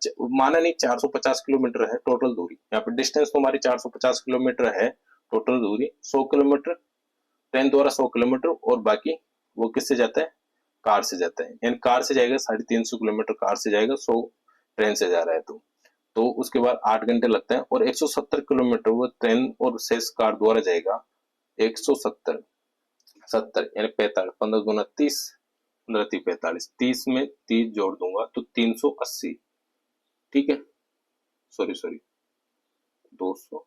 नहीं, 450 किलोमीटर है टोटल दूरी। यहाँ पे डिस्टेंस तुम्हारी 450 किलोमीटर है, टोटल दूरी 100 किलोमीटर, ट्रेन द्वारा 100 किलोमीटर, और बाकी वो किससे जाता है, कार से जाता है। यानी कार से जाएगा 350 किलोमीटर, कार से जाएगा 100 ट्रेन से जा रहा है तो उसके बाद 8 घंटे लगता है। और 170 किलोमीटर वो ट्रेन और शेष कार द्वारा जाएगा, 170 70 यानी 45, 15 दूना 30, 15 तीन 45, 30 में 30 जोड़ दूंगा तो 380, ठीक है। सॉरी 200,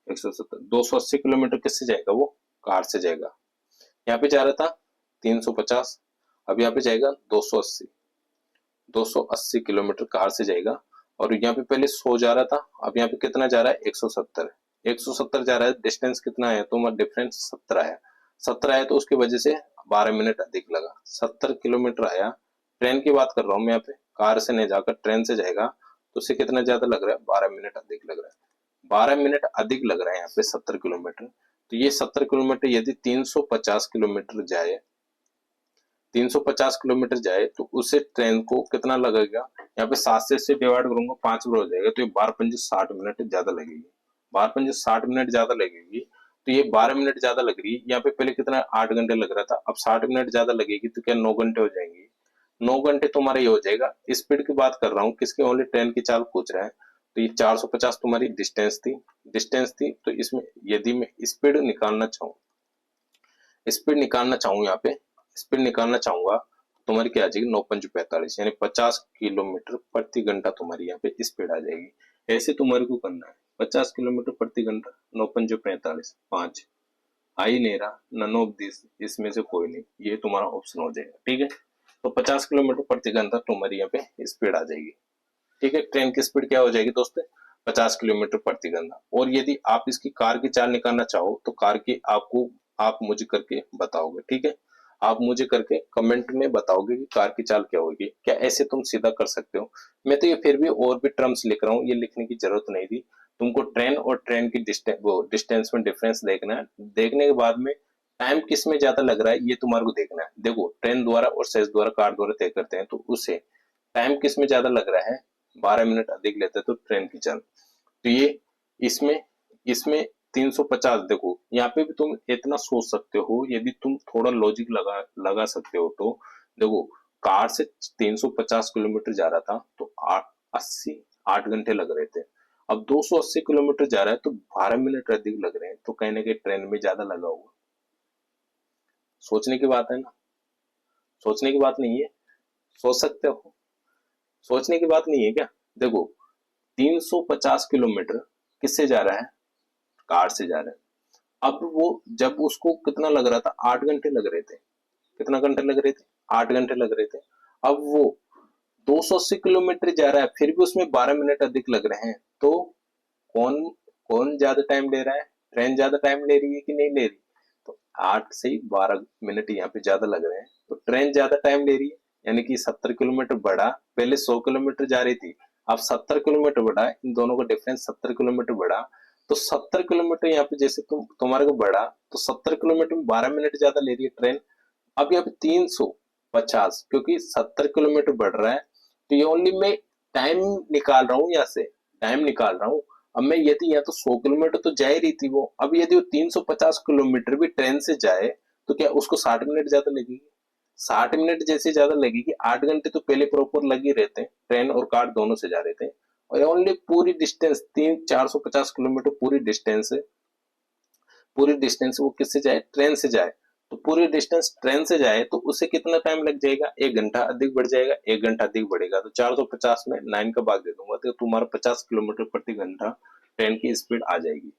170, 280 किलोमीटर किससे जाएगा, वो कार से जाएगा। यहाँ पे जा रहा था 350, अब यहाँ पे जाएगा 280, 280 किलोमीटर कार से जाएगा। और यहाँ पे पहले 100 जा रहा था, अब यहाँ पे कितना जा रहा है, 170, 170 जा रहा है। डिस्टेंस कितना है तो डिफरेंस 17 है, 17 है तो उसकी वजह से 12 मिनट अधिक लगा, 70 किलोमीटर आया। ट्रेन की बात कर रहा हूँ मैं यहाँ पे, कार से नहीं जाकर ट्रेन से जाएगा तो उससे कितना ज्यादा लग रहा है, 12 मिनट अधिक लग रहा है। 12 मिनट अधिक लग रहा है यहाँ पे 70 किलोमीटर। तो ये 70 किलोमीटर यदि 350 किलोमीटर जाए 350 किलोमीटर जाए तो उसे ट्रेन को कितना लगेगा, यहाँ पे 7 से डिवाइड करूंगा 5 बार हो जाएगा, तो ये 12 पंजे 60 मिनट ज्यादा लगेगी। 12 पंजे 60 मिनट ज्यादा लगेगी, तो ये 12 मिनट ज्यादा लग रही है। यहाँ पे पहले कितना 8 घंटे लग रहा था, अब 60 मिनट ज्यादा लगेगी, तो क्या 9 घंटे हो जाएंगे। 9 घंटे तुम्हारा ये हो जाएगा। स्पीड की बात कर रहा हूँ, किसकी, ओनली ट्रेन की चाल पूछ रहा है। तो ये 450 तुम्हारी डिस्टेंस थी। तो इसमें यदि मैं स्पीड निकालना चाहूँ यहाँ पे स्पीड निकालना चाहूंगा, तुम्हारी क्या आ जाएगी, 9 पंजे 45, यानी 50 किलोमीटर प्रति घंटा तुम्हारी यहाँ पे स्पीड आ जाएगी। ऐसे तुम्हारे को करना है, 50 किलोमीटर प्रति घंटा, 9 पंजे 45, 5 आ ही नहीं रहा, नन ऑफ दिस, इसमें से कोई नहीं, ये तुम्हारा ऑप्शन हो जाएगा। ठीक है, तो 50 किलोमीटर प्रति घंटा तुम्हारी यहाँ पे स्पीड आ जाएगी। ठीक है, ट्रेन की स्पीड क्या हो जाएगी दोस्तों, 50 किलोमीटर प्रति घंटा। और यदि आप इसकी कार की चाल निकालना चाहो तो कार की आप मुझे करके बताओगे। ठीक है, आप मुझे करके कमेंट में बताओगे कि कार की चाल क्या होगी। क्या ऐसे तुम सीधा कर सकते हो? मैं तो ये फिर भी और भी टर्म्स लिख रहा हूँ, ये लिखने की जरूरत नहीं थी। तुमको ट्रेन और ट्रेन की डिस्टेंस में डिफरेंस देखना है। देखने के बाद में टाइम किस में ज्यादा लग रहा है ये तुम्हारे को देखना है। देखो, ट्रेन द्वारा और सेस द्वारा, कार द्वारा तय करते हैं, तो उससे टाइम किस में ज्यादा लग रहा है, 12 मिनट अधिक लेते हैं तो ट्रेन की चाल। तो ये इसमें इसमें 350, देखो यहाँ पे भी तुम इतना सोच सकते हो, यदि तुम थोड़ा लॉजिक लगा लगा सकते हो तो। देखो, कार से 350 किलोमीटर जा रहा था तो 8 घंटे लग रहे थे। अब 280 किलोमीटर जा रहा है तो 12 मिनट अधिक लग रहे हैं, तो कहीं ना कहीं ट्रेन में ज्यादा लगा होगा। सोचने की बात है ना, सोचने की बात नहीं है, सोच सकते हो, सोचने की बात नहीं है क्या। देखो, 350 किलोमीटर किससे जा रहा है, कार से जा रहा है। अब वो जब उसको कितना लग रहा था, 8 घंटे लग रहे थे। कितना घंटे लग रहे थे, 8 घंटे लग रहे थे। अब वो 280 किलोमीटर जा रहा है, फिर भी उसमें 12 मिनट अधिक लग रहे हैं। तो कौन कौन ज्यादा टाइम ले रहा है, ट्रेन ज्यादा टाइम ले रही है कि नहीं ले रही। तो 8 से 12 मिनट यहाँ पे ज्यादा लग रहे हैं, तो ट्रेन ज्यादा टाइम ले रही है, यानी कि 70 किलोमीटर बढ़ा। पहले 100 किलोमीटर जा रही थी, अब 70 किलोमीटर बढ़ा, इन दोनों का डिफरेंस 70 किलोमीटर बढ़ा। तो 70 किलोमीटर यहाँ पे जैसे तुम्हारे को बढ़ा, तो 70 किलोमीटर में 12 मिनट ज्यादा ले रही है ट्रेन। अब यहाँ पे 350, क्योंकि 70 किलोमीटर बढ़ रहा है, तो ये ओनली मैं टाइम निकाल रहा हूँ, यहाँ से टाइम निकाल रहा हूँ। अब मैं यदि यहाँ तो 100 किलोमीटर तो जा ही रही थी वो, अब यदि वो 350 किलोमीटर भी ट्रेन से जाए, तो क्या उसको 60 मिनट ज्यादा लगेगी। 60 मिनट जैसे ज्यादा लगेगी, 8 घंटे तो पहले प्रॉपर लग ही रहते हैं, ट्रेन और कार दोनों से जा रहे थे। और ओनली पूरी डिस्टेंस 450 किलोमीटर पूरी डिस्टेंस वो किससे जाए, ट्रेन से जाए। तो पूरी डिस्टेंस ट्रेन से जाए तो उसे कितना टाइम लग जाएगा, 1 घंटा अधिक बढ़ जाएगा। 1 घंटा अधिक बढ़ेगा तो 450 में 9 का भाग दे दूंगा, तो तुम्हारा 50 किलोमीटर प्रति घंटा ट्रेन की स्पीड आ जाएगी।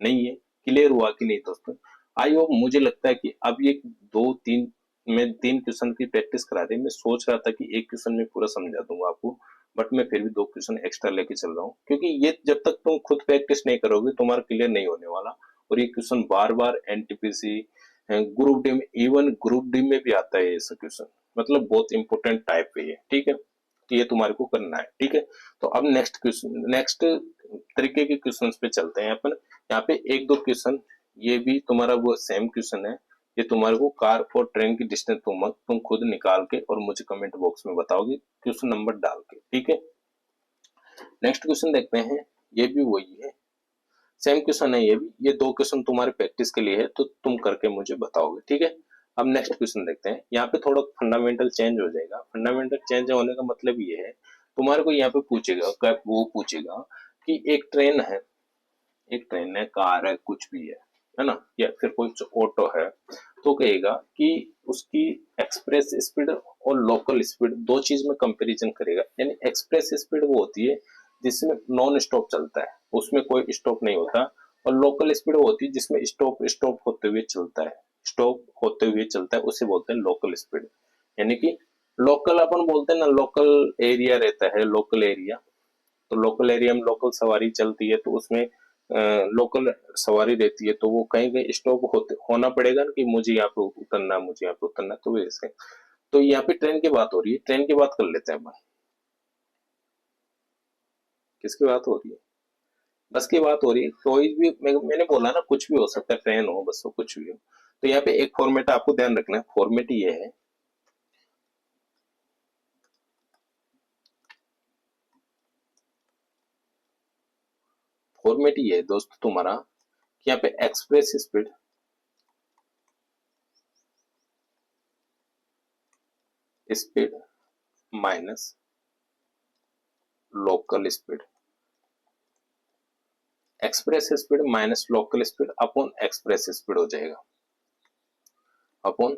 नहीं है, क्लियर हुआ कि नहीं दोस्तों। आई होप, मुझे लगता है कि अब ये दो तीन मैं 3 क्वेश्चन की प्रैक्टिस करा दी। मैं सोच रहा था कि एक क्वेश्चन में पूरा समझा दूंगा आपको, बट मैं फिर भी 2 क्वेश्चन एक्स्ट्रा लेके चल रहा हूँ, क्योंकि ये जब तक तुम खुद प्रैक्टिस नहीं करोगे तुम्हारा क्लियर नहीं होने वाला। और ये क्वेश्चन बार बार एनटीपीसी, ग्रुप डी में, इवन ग्रुप डी में भी आता है ऐसा क्वेश्चन, मतलब बहुत इंपॉर्टेंट टाइप है ये। ठीक है, तो ये तुम्हारे को करना है। ठीक है, तो अब नेक्स्ट तरीके के क्वेश्चंस पे चलते हैं अपन। यहाँ पे एक दो क्वेश्चन, ये भी तुम्हारा वो सेम क्वेश्चन है। ये तुम्हारे को कार और ट्रेन की डिस्टेंस तुम खुद निकाल के और मुझे कमेंट बॉक्स में बताओगे क्वेश्चन नंबर डाल के। ठीक है, नेक्स्ट क्वेश्चन देखते हैं। ये भी वही है, सेम क्वेश्चन है ये भी। ये 2 क्वेश्चन तुम्हारे प्रैक्टिस के लिए है, तो तुम करके मुझे बताओगे। ठीक है, अब नेक्स्ट क्वेश्चन देखते हैं। यहाँ पे थोड़ा फंडामेंटल चेंज हो जाएगा। फंडामेंटल चेंज होने का मतलब ये है, तुम्हारे को यहाँ पे वो पूछेगा कि एक ट्रेन है, कार है, कुछ भी है ना, या फिर कोई ऑटो है, तो कहेगा कि उसकी एक्सप्रेस स्पीड और लोकल स्पीड दो चीज में कंपैरिजन करेगा। यानी एक्सप्रेस स्पीड वो होती है जिसमें नॉन स्टॉप चलता है, उसमें कोई स्टॉप नहीं होता। और लोकल स्पीड वो होती है जिसमें स्टॉप स्टॉप होते हुए चलता है, स्टॉप होते हुए चलता है, उसे बोलते हैं लोकल स्पीड। यानी कि लोकल अपन बोलते हैं ना, लोकल एरिया रहता है, लोकल एरिया। तो लोकल एरिया में लोकल सवारी चलती है, तो उसमें लोकल सवारी रहती है, तो वो कहीं कहीं स्टॉप होना पड़ेगा ना, कि मुझे यहाँ पे उतरना, मुझे यहाँ पे उतरना, तो वैसे। तो यहाँ पे ट्रेन की बात हो रही है, ट्रेन की बात कर लेते हैं अपन। किसकी बात हो रही है, बस की बात हो रही है। कोई भी मैंने बोला ना, कुछ भी हो सकता है, ट्रेन हो, बस हो, कुछ भी हो। तो यहाँ पे एक फॉर्मेट आपको ध्यान रखना है, फॉर्मेट ये है फॉर्मेट ये है दोस्तों तुम्हारा कि यहाँ पे express speed minus local speed, express speed minus local speed upon express speed हो जाएगा, अपॉन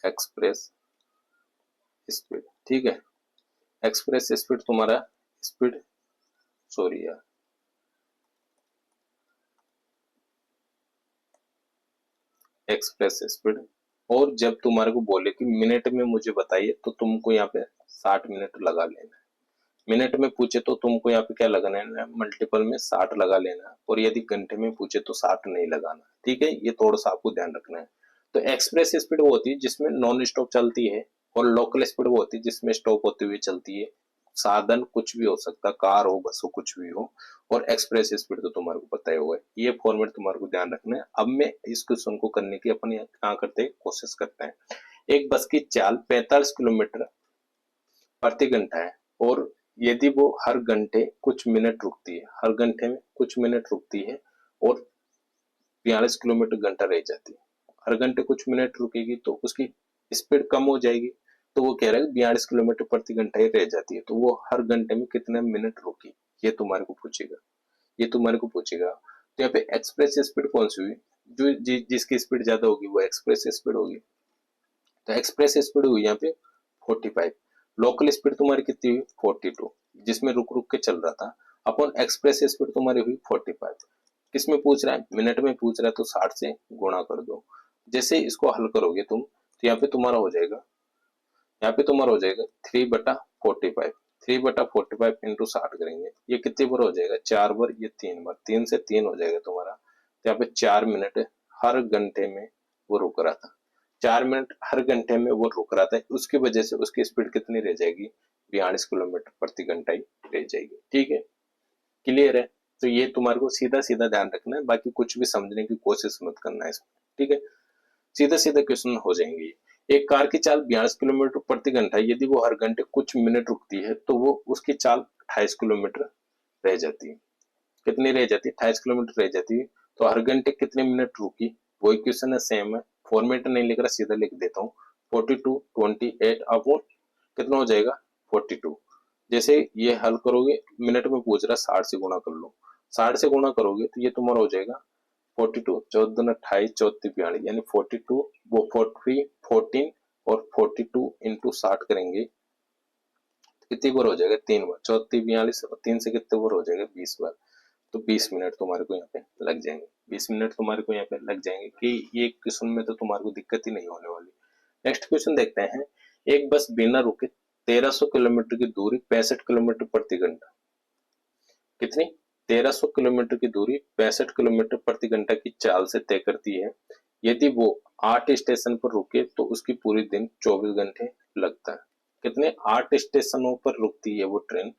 एक्सप्रेस स्पीड। ठीक है, एक्सप्रेस स्पीड तुम्हारा स्पीड, सॉरी यार, एक्सप्रेस स्पीड। और जब तुम्हारे को बोले कि मिनट में मुझे बताइए तो तुमको यहाँ पे 60 मिनट लगा लेना है। मिनट में पूछे तो तुमको यहाँ पे क्या लगाना है, मल्टीपल में 60 लगा लेना है। और यदि घंटे में पूछे तो 60 नहीं लगाना। ठीक है, ये थोड़ा सा आपको ध्यान रखना है। तो एक्सप्रेस स्पीड वो होती है जिसमें नॉन स्टॉप चलती है, और लोकल स्पीड वो होती है जिसमें स्टॉप होते हुए चलती है। साधन कुछ भी हो सकता, कार हो, बस हो, कुछ भी हो। और एक्सप्रेस स्पीड तो तुम्हारे को पता ही होगा। ये फॉर्मेट तुम्हारे को ध्यान रखना है। अब मैं इस क्वेश्चन को करने की अपन क्या करते हैं, कोशिश करते हैं। एक बस की चाल 45 किलोमीटर प्रति घंटा है, और यदि वो हर घंटे कुछ मिनट रुकती है, हर घंटे में कुछ मिनट रुकती है, और 42 किलोमीटर घंटा रह जाती है, हर घंटे कुछ मिनट रुकेगी तो उसकी स्पीड कम हो जाएगी। तो वो कह रहा है 42 किलोमीटर प्रति घंटा ही रह जाती है, तो वो हर घंटे में कितने मिनट रुकी, ये तुम्हारे को पूछेगा, ये तुम्हारे को पूछेगा। तो यहाँ पे एक्सप्रेस स्पीड कौन सी हुई, जो जिसकी स्पीड ज्यादा होगी वो एक्सप्रेस स्पीड होगी। तो एक्सप्रेस स्पीड हुई यहाँ पे 45। लोकल स्पीड तुम्हारी कितनी हुई 42, जिसमें रुक रुक के चल रहा था, अपॉन एक्सप्रेस स्पीड तुम्हारी हुई 45। किसमें पूछ रहा है, मिनट में पूछ रहा है, तो 60 से गुणा कर दो। जैसे इसको हल करोगे तुम, तो यहाँ पे तुम्हारा हो जाएगा, यहाँ पे तुम्हारा हो जाएगा 3/45। 3/45 इंटू 60 करेंगे, ये कितनी बार हो जाएगा, 4 बार, ये 3 बार, 3 से 3 हो जाएगा तुम्हारा। तो यहाँ पे 4 मिनट हर घंटे में वो रुक रहा था, 4 मिनट हर घंटे में वो रुक रहा था। उसकी वजह से उसकी स्पीड कितनी रह जाएगी, 42 किलोमीटर प्रति घंटा ही रह जाएगी। ठीक है, क्लियर है। तो ये तुम्हारे को सीधा सीधा ध्यान रखना है, बाकी कुछ भी समझने की कोशिश मत करना है इसमें। ठीक है, सीधा सीधा क्वेश्चन हो जाएंगे। एक कार की चाल 42 किलोमीटर प्रति घंटा, यदि वो हर घंटे कुछ मिनट रुकती है तो वो उसकी चाल 28 किलोमीटर रह जाती है। कितनी रह जाती है, 28 किलोमीटर रह जाती है। तो हर घंटे कितने मिनट रुकी, वही क्वेश्चन है, सेम है। फॉर्मेट नहीं लिख रहा, सीधा लिख देता हूँ। 42 28 अपॉन कितना हो जाएगा 42। जैसे ये हल करोगे, मिनट में पूछ रहा 60 से गुणा कर लो, 60 से गुणा करोगे तो ये तुम्हारा हो जाएगा 42, 14 28 34 42, यानी 42, वो 40 14 और 42 इंटू 60 करेंगे, कितनी बार हो जाएगा, 3 बार, 34 42 और 3 से कितने बार हो जाएगा, 20 बार। तो 20 मिनट तुम्हारे को यहाँ पे लग जाएंगे, 20 मिनट तुम्हारे को यहाँ पे लग जाएंगे कि ये क्वेश्चन में तो तुम्हारे को दिक्कत ही नहीं होने वाली। नेक्स्ट क्वेश्चन देखते हैं। एक बस बिना रुके 1300 किलोमीटर की दूरी 65 किलोमीटर प्रति घंटा, कितनी, 1300 किलोमीटर की दूरी 65 किलोमीटर प्रति घंटा की चाल से तय करती है। यदि वो 8 स्टेशन पर रुके तो उसकी पूरी दिन 24 घंटे लगता है। कितने, 8 स्टेशनों पर रुकती है वो ट्रेन,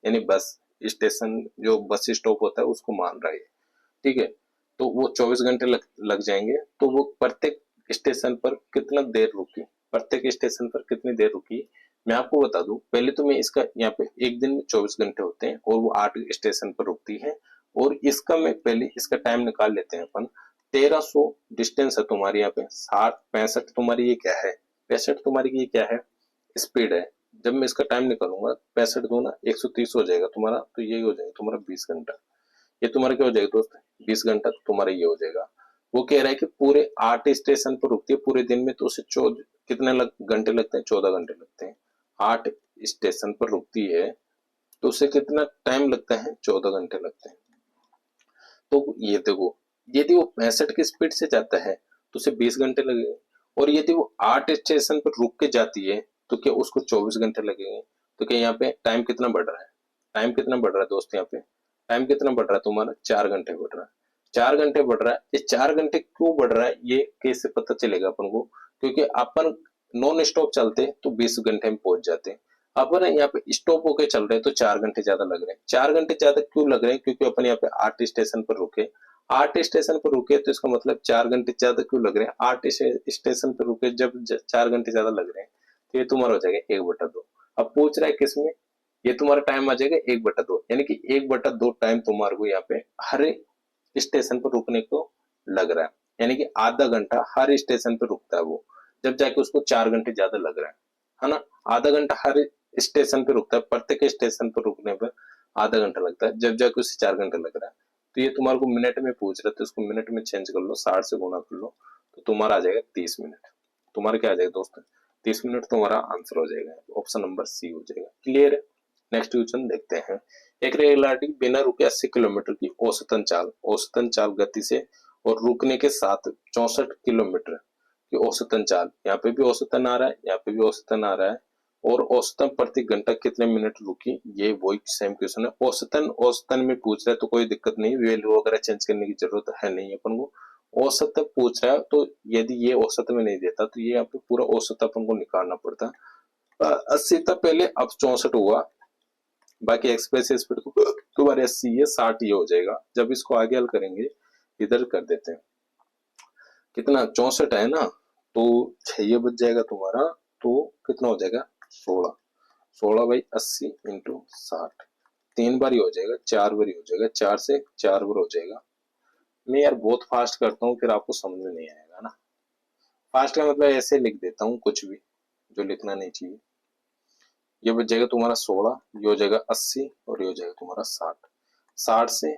यानी बस स्टेशन, जो बस स्टॉप होता है उसको मान रहा है। ठीक है, तो वो 24 घंटे लग जाएंगे। तो वो प्रत्येक स्टेशन पर कितना देर रुकी, प्रत्येक स्टेशन पर कितनी देर रुकी, मैं आपको बता दूं। पहले तो मैं इसका यहाँ पे एक दिन में 24 घंटे होते हैं और वो 8 स्टेशन पर रुकती है, और इसका मैं पहले इसका टाइम निकाल लेते हैं अपन। 1300 डिस्टेंस है तुम्हारी, यहाँ पे 60 65 तुम्हारी ये क्या है, 65 तुम्हारी ये क्या है, स्पीड है। जब मैं इसका टाइम निकालूंगा 65 दूना 130 हो जाएगा तुम्हारा, तो यही हो जाएगा तुम्हारा 20 घंटा। ये तुम्हारा क्या हो जाएगा दोस्त, 20 घंटा तुम्हारा ये हो जाएगा। वो कह रहा है कि पूरे 8 स्टेशन पर रुकती है पूरे दिन में, तो उसे 14 कितने घंटे लगते हैं, 14 घंटे लगते हैं। 8 स्टेशन पर रुकती है तो उसे कितना टाइम लगता है, 14 घंटे लगते हैं। तो ये देखो, यदि वो 65 की स्पीड से जाता है तो उसे 20 घंटे लगेंगे, और यदि वो 8 स्टेशन पर रुक के जाती है तो क्या उसको 24 घंटे लगेंगे। तो क्या यहाँ पे टाइम कितना बढ़ रहा है, टाइम कितना बढ़ रहा है दोस्त, यहाँ पे टाइम कितना बढ़ रहा है तुम्हारा, 4 घंटे बढ़ रहा है। 4 घंटे बढ़ रहा है, ये 4 घंटे क्यों बढ़ रहा है ये कैसे पता चलेगा अपन को, क्योंकि अपन नॉन स्टॉप चलते तो 20 घंटे में पहुंच जाते। अपन यहाँ पे स्टॉप होके चल रहे हैं तो 4 घंटे ज्यादा लग रहे हैं। 4 घंटे ज्यादा क्यों लग रहे हैं, क्योंकि अपन यहाँ पे 8 स्टेशन पर रुके, 8 स्टेशन पर रुके, तो इसका मतलब 4 घंटे ज्यादा क्यों लग रहे हैं, 8 स्टेशन पर रुके जब 4 घंटे ज्यादा लग रहे हैं, तो ये तुम्हारा हो जाएगा 1/2। अब पूछ रहा है किसमें, ये तुम्हारा टाइम आ जाएगा 1/2, यानी कि 1/2 टाइम तुम्हारे को यहाँ पे हर स्टेशन पर रुकने को लग रहा है, यानी कि आधा घंटा हर स्टेशन पर रुकता है वो, जब जाके उसको 4 घंटे ज्यादा लग रहा है ना। आधा घंटा हर स्टेशन पे रुकता है, प्रत्येक स्टेशन पर रुकने पर आधा घंटा लगता है, जब जाके उसे 4 घंटे लग रहा है। तो ये तुम्हारे को मिनट में पूछ रहा है, तो इसको मिनट में चेंज कर लो, 60 से गुणा कर लो, तो तुम्हारा आ जाएगा 30 मिनट। तुम्हारा क्या आ जाएगा दोस्तों, 30 मिनट तुम्हारा आंसर हो जाएगा, ऑप्शन नंबर सी हो जाएगा। क्लियर है। नेक्स्ट क्वेश्चन देखते हैं। एक रेलगाड़ी बिना रुके 80 किलोमीटर की औसतन चाल गति से और रुकने के साथ 64 किलोमीटर की औसतन चाल, यहाँ पे भी औसतन आ रहा है, यहाँ पे भी औसतन आ रहा है, और औसतन प्रति घंटा कितने मिनट रुकी, ये वही सेम क्वेश्चन है। औसतन औसतन में पूछ रहा है तो कोई दिक्कत नहीं, वैल्यू वगैरह चेंज करने की जरूरत है नहीं अपन को। औसत पूछ रहा है तो यदि ये औसत में नहीं देता तो ये यहाँ पे पूरा औसत अपन को निकालना पड़ता। 80 था पहले, अब 64 हुआ, बाकी एक्सप्रेस स्पीड तुम्हारे 80 है, 60 ये हो जाएगा। जब इसको आगे हल करेंगे, इधर कर देते हैं, कितना 64 है ना, तो 6 ये बच जाएगा तुम्हारा, तो कितना हो जाएगा 16, 16/80 इंटू 60, 3 बार ही हो जाएगा, 4 बार ही हो जाएगा, 4 से 4 बार हो जाएगा। मैं यार बहुत फास्ट करता हूँ, फिर आपको समझ में नहीं आएगा ना। फास्ट का मतलब ऐसे लिख देता हूँ कुछ भी जो लिखना नहीं चाहिए। ये बच जाएगा तुम्हारा 16, ये हो जाएगा 80, और ये हो जाएगा तुम्हारा 60। 60 से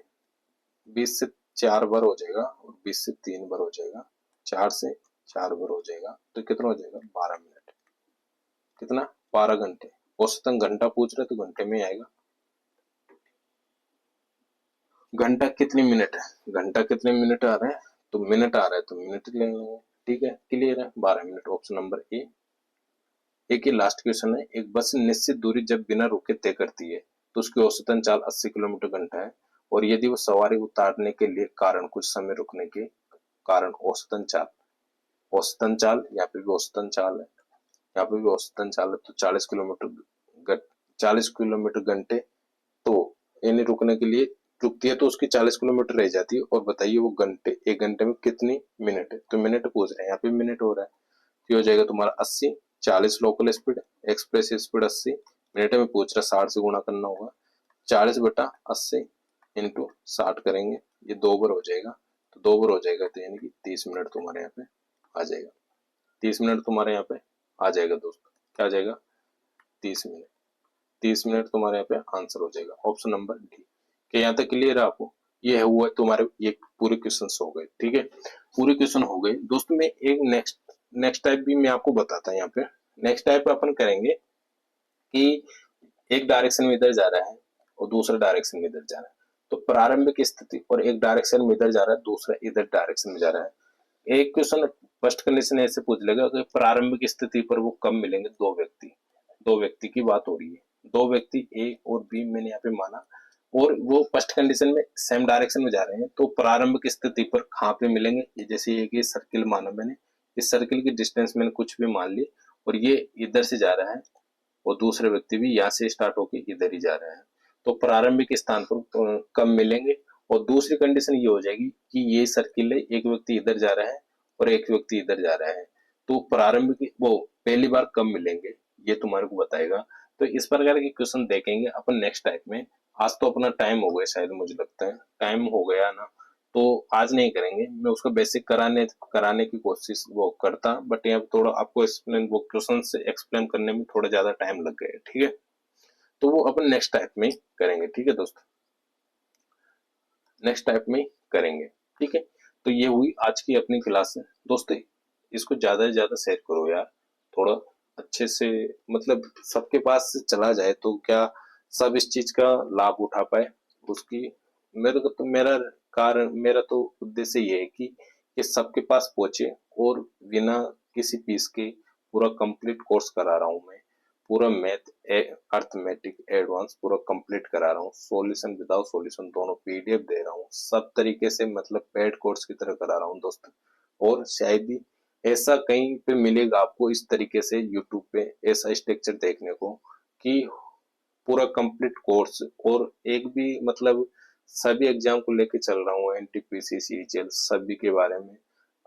20 से 4 बार हो जाएगा, और 20 से 3 बार हो जाएगा, 4 से 4 बार हो जाएगा, तो कितना हो जाएगा 12 मिनट। कितना 12 घंटे। औसतन घंटा पूछ रहे तो घंटे में आएगा। घंटा कितनी मिनट है, घंटा कितने मिनट आ रहा है, तो मिनट आ रहा है तो मिनट ले लेंगे। ठीक है, क्लियर है, 12 मिनट, ऑप्शन नंबर ए। एक ही लास्ट क्वेश्चन है। एक बस निश्चित दूरी जब बिना रुके तय करती है तो उसकी औसतन चाल 80 किलोमीटर घंटा है, और यदि वो सवारी उतारने के लिए कारण कुछ समय रुकने के कारण औसतन चाल यहाँ पे भी औसतन चाल है, यहाँ पे भी औसतन चाल है, तो 40 किलोमीटर घंटे, तो यानी रुकने के लिए रुकती है तो उसकी 40 किलोमीटर रह जाती है, और बताइए वो घंटे, 1 घंटे में कितनी मिनट है, तो मिनट पूछ रहे हैं, यहाँ पे मिनट हो रहा है, तो हो जाएगा तुम्हारा 80, 40 local speed, express speed 80, minute में पूछ रहा 60 से गुणा करना होगा, 40/80 इंटू 60 करेंगे, ये 2 बार हो जाएगा, तो 2 बार हो जाएगा, तो यानी कि 30 मिनट तुम्हारे यहाँ पे आ जाएगा। 30 मिनट तुम्हारे यहाँ पे आ जाएगा दोस्तों, क्या आ जाएगा 30 मिनट। 30 मिनट तुम्हारे यहाँ पे आंसर हो जाएगा, ऑप्शन नंबर डी। क्या यहाँ तक क्लियर है आपको। ये है हुआ तुम्हारे, ये पूरे क्वेश्चन हो गए। ठीक है, पूरे क्वेश्चन हो गए दोस्तों। मैं एक नेक्स्ट टाइप भी मैं आपको बताता हूँ। यहाँ पे नेक्स्ट टाइप अपन करेंगे कि एक डायरेक्शन में इधर जा रहा है और दूसरा डायरेक्शन में इधर जा रहा है, तो प्रारंभिक स्थिति, और एक डायरेक्शन में इधर जा रहा है, दूसरा इधर डायरेक्शन में जा रहा है। एक क्वेश्चन फर्स्ट कंडीशन ऐसे पूछ लेगा कि प्रारंभिक स्थिति पर वो कब मिलेंगे, दो व्यक्ति की बात हो रही है, दो व्यक्ति ए और बी मैंने यहाँ पे माना, और वो फर्स्ट कंडीशन में सेम डायरेक्शन में जा रहे हैं, तो प्रारंभिक स्थिति पर कहाँ पे मिलेंगे, ये जैसे ये सर्किल माना मैंने, इस सर्किल की डिस्टेंस मैंने कुछ भी मान ली, और ये इधर से जा रहा है, और दूसरे व्यक्ति भी यहाँ से स्टार्ट होकर इधर ही जा रहे हैं, तो प्रारंभिक स्थान पर कब मिलेंगे। और दूसरी कंडीशन ये हो जाएगी कि ये सर्किल है, एक व्यक्ति इधर जा रहा है और एक व्यक्ति इधर जा रहा है, तो प्रारंभिक वो पहली बार कब मिलेंगे, ये तुम्हारे को बताएगा। तो इस प्रकार के क्वेश्चन देखेंगे अपन नेक्स्ट टाइप में। आज तो अपना टाइम हो गया शायद, मुझे लगता है टाइम हो गया ना, तो आज नहीं करेंगे। मैं उसको बेसिक कराने की कोशिश वो करता, बट यहाँ थोड़ा आपको एक्सप्लेन, वो क्वेश्चन से एक्सप्लेन करने में थोड़ा ज्यादा टाइम लग गया। ठीक है, तो वो अपन नेक्स्ट टाइप में करेंगे। ठीक है दोस्तों, नेक्स्ट टाइप में करेंगे। ठीक है, तो ये हुई आज की अपनी क्लास है दोस्तों। इसको ज्यादा से ज्यादा शेयर करो यार, थोड़ा अच्छे से, मतलब सबके पास चला जाए तो क्या सब इस चीज का लाभ उठा पाए उसकी। मेरे को तो मेरा तो उद्देश्य ये है कि ये सबके पास पहुंचे, और बिना किसी फीस के पूरा कंप्लीट कोर्स करा रहा हूँ मैं, पूरा मैथ अर्थमेटिक एडवांस पूरा कंप्लीट करा रहा हूँ, सॉल्यूशन विदाउट सॉल्यूशन दोनों पीडीएफ दे रहा हूँ, सब तरीके से, मतलब पेड कोर्स की तरह करा रहा हूँ दोस्तों। और शायद ही ऐसा कहीं पे मिलेगा आपको इस तरीके से यूट्यूब पे ऐसा स्ट्रक्चर देखने को, कि पूरा कंप्लीट कोर्स, और एक भी मतलब सभी एग्जाम को लेके चल रहा हूँ, एनटीपीसी सीजीएल सभी के बारे में।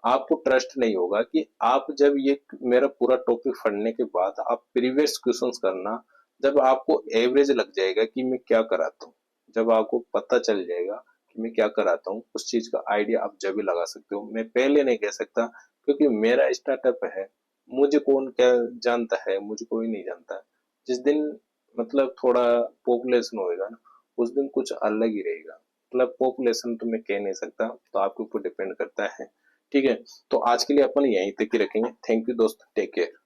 आपको ट्रस्ट नहीं होगा कि आप जब ये मेरा पूरा टॉपिक पढ़ने के बाद आप प्रीवियस क्वेश्चंस करना, जब आपको एवरेज लग जाएगा कि मैं क्या कराता हूँ, जब आपको पता चल जाएगा कि मैं क्या कराता हूँ, उस चीज का आइडिया आप जब भी लगा सकते हो। मैं पहले नहीं कह सकता, क्योंकि मेरा स्टार्टअप है, मुझे कौन क्या जानता है, मुझे कोई नहीं जानता। जिस दिन मतलब थोड़ा पॉपुलेशन होएगा ना, उस दिन कुछ अलग ही रहेगा। मतलब पॉपुलेशन तो मैं कह नहीं सकता, तो आपके ऊपर डिपेंड करता है। ठीक है, तो आज के लिए अपन यहीं तक ही रखेंगे। थैंक यू दोस्त, टेक केयर।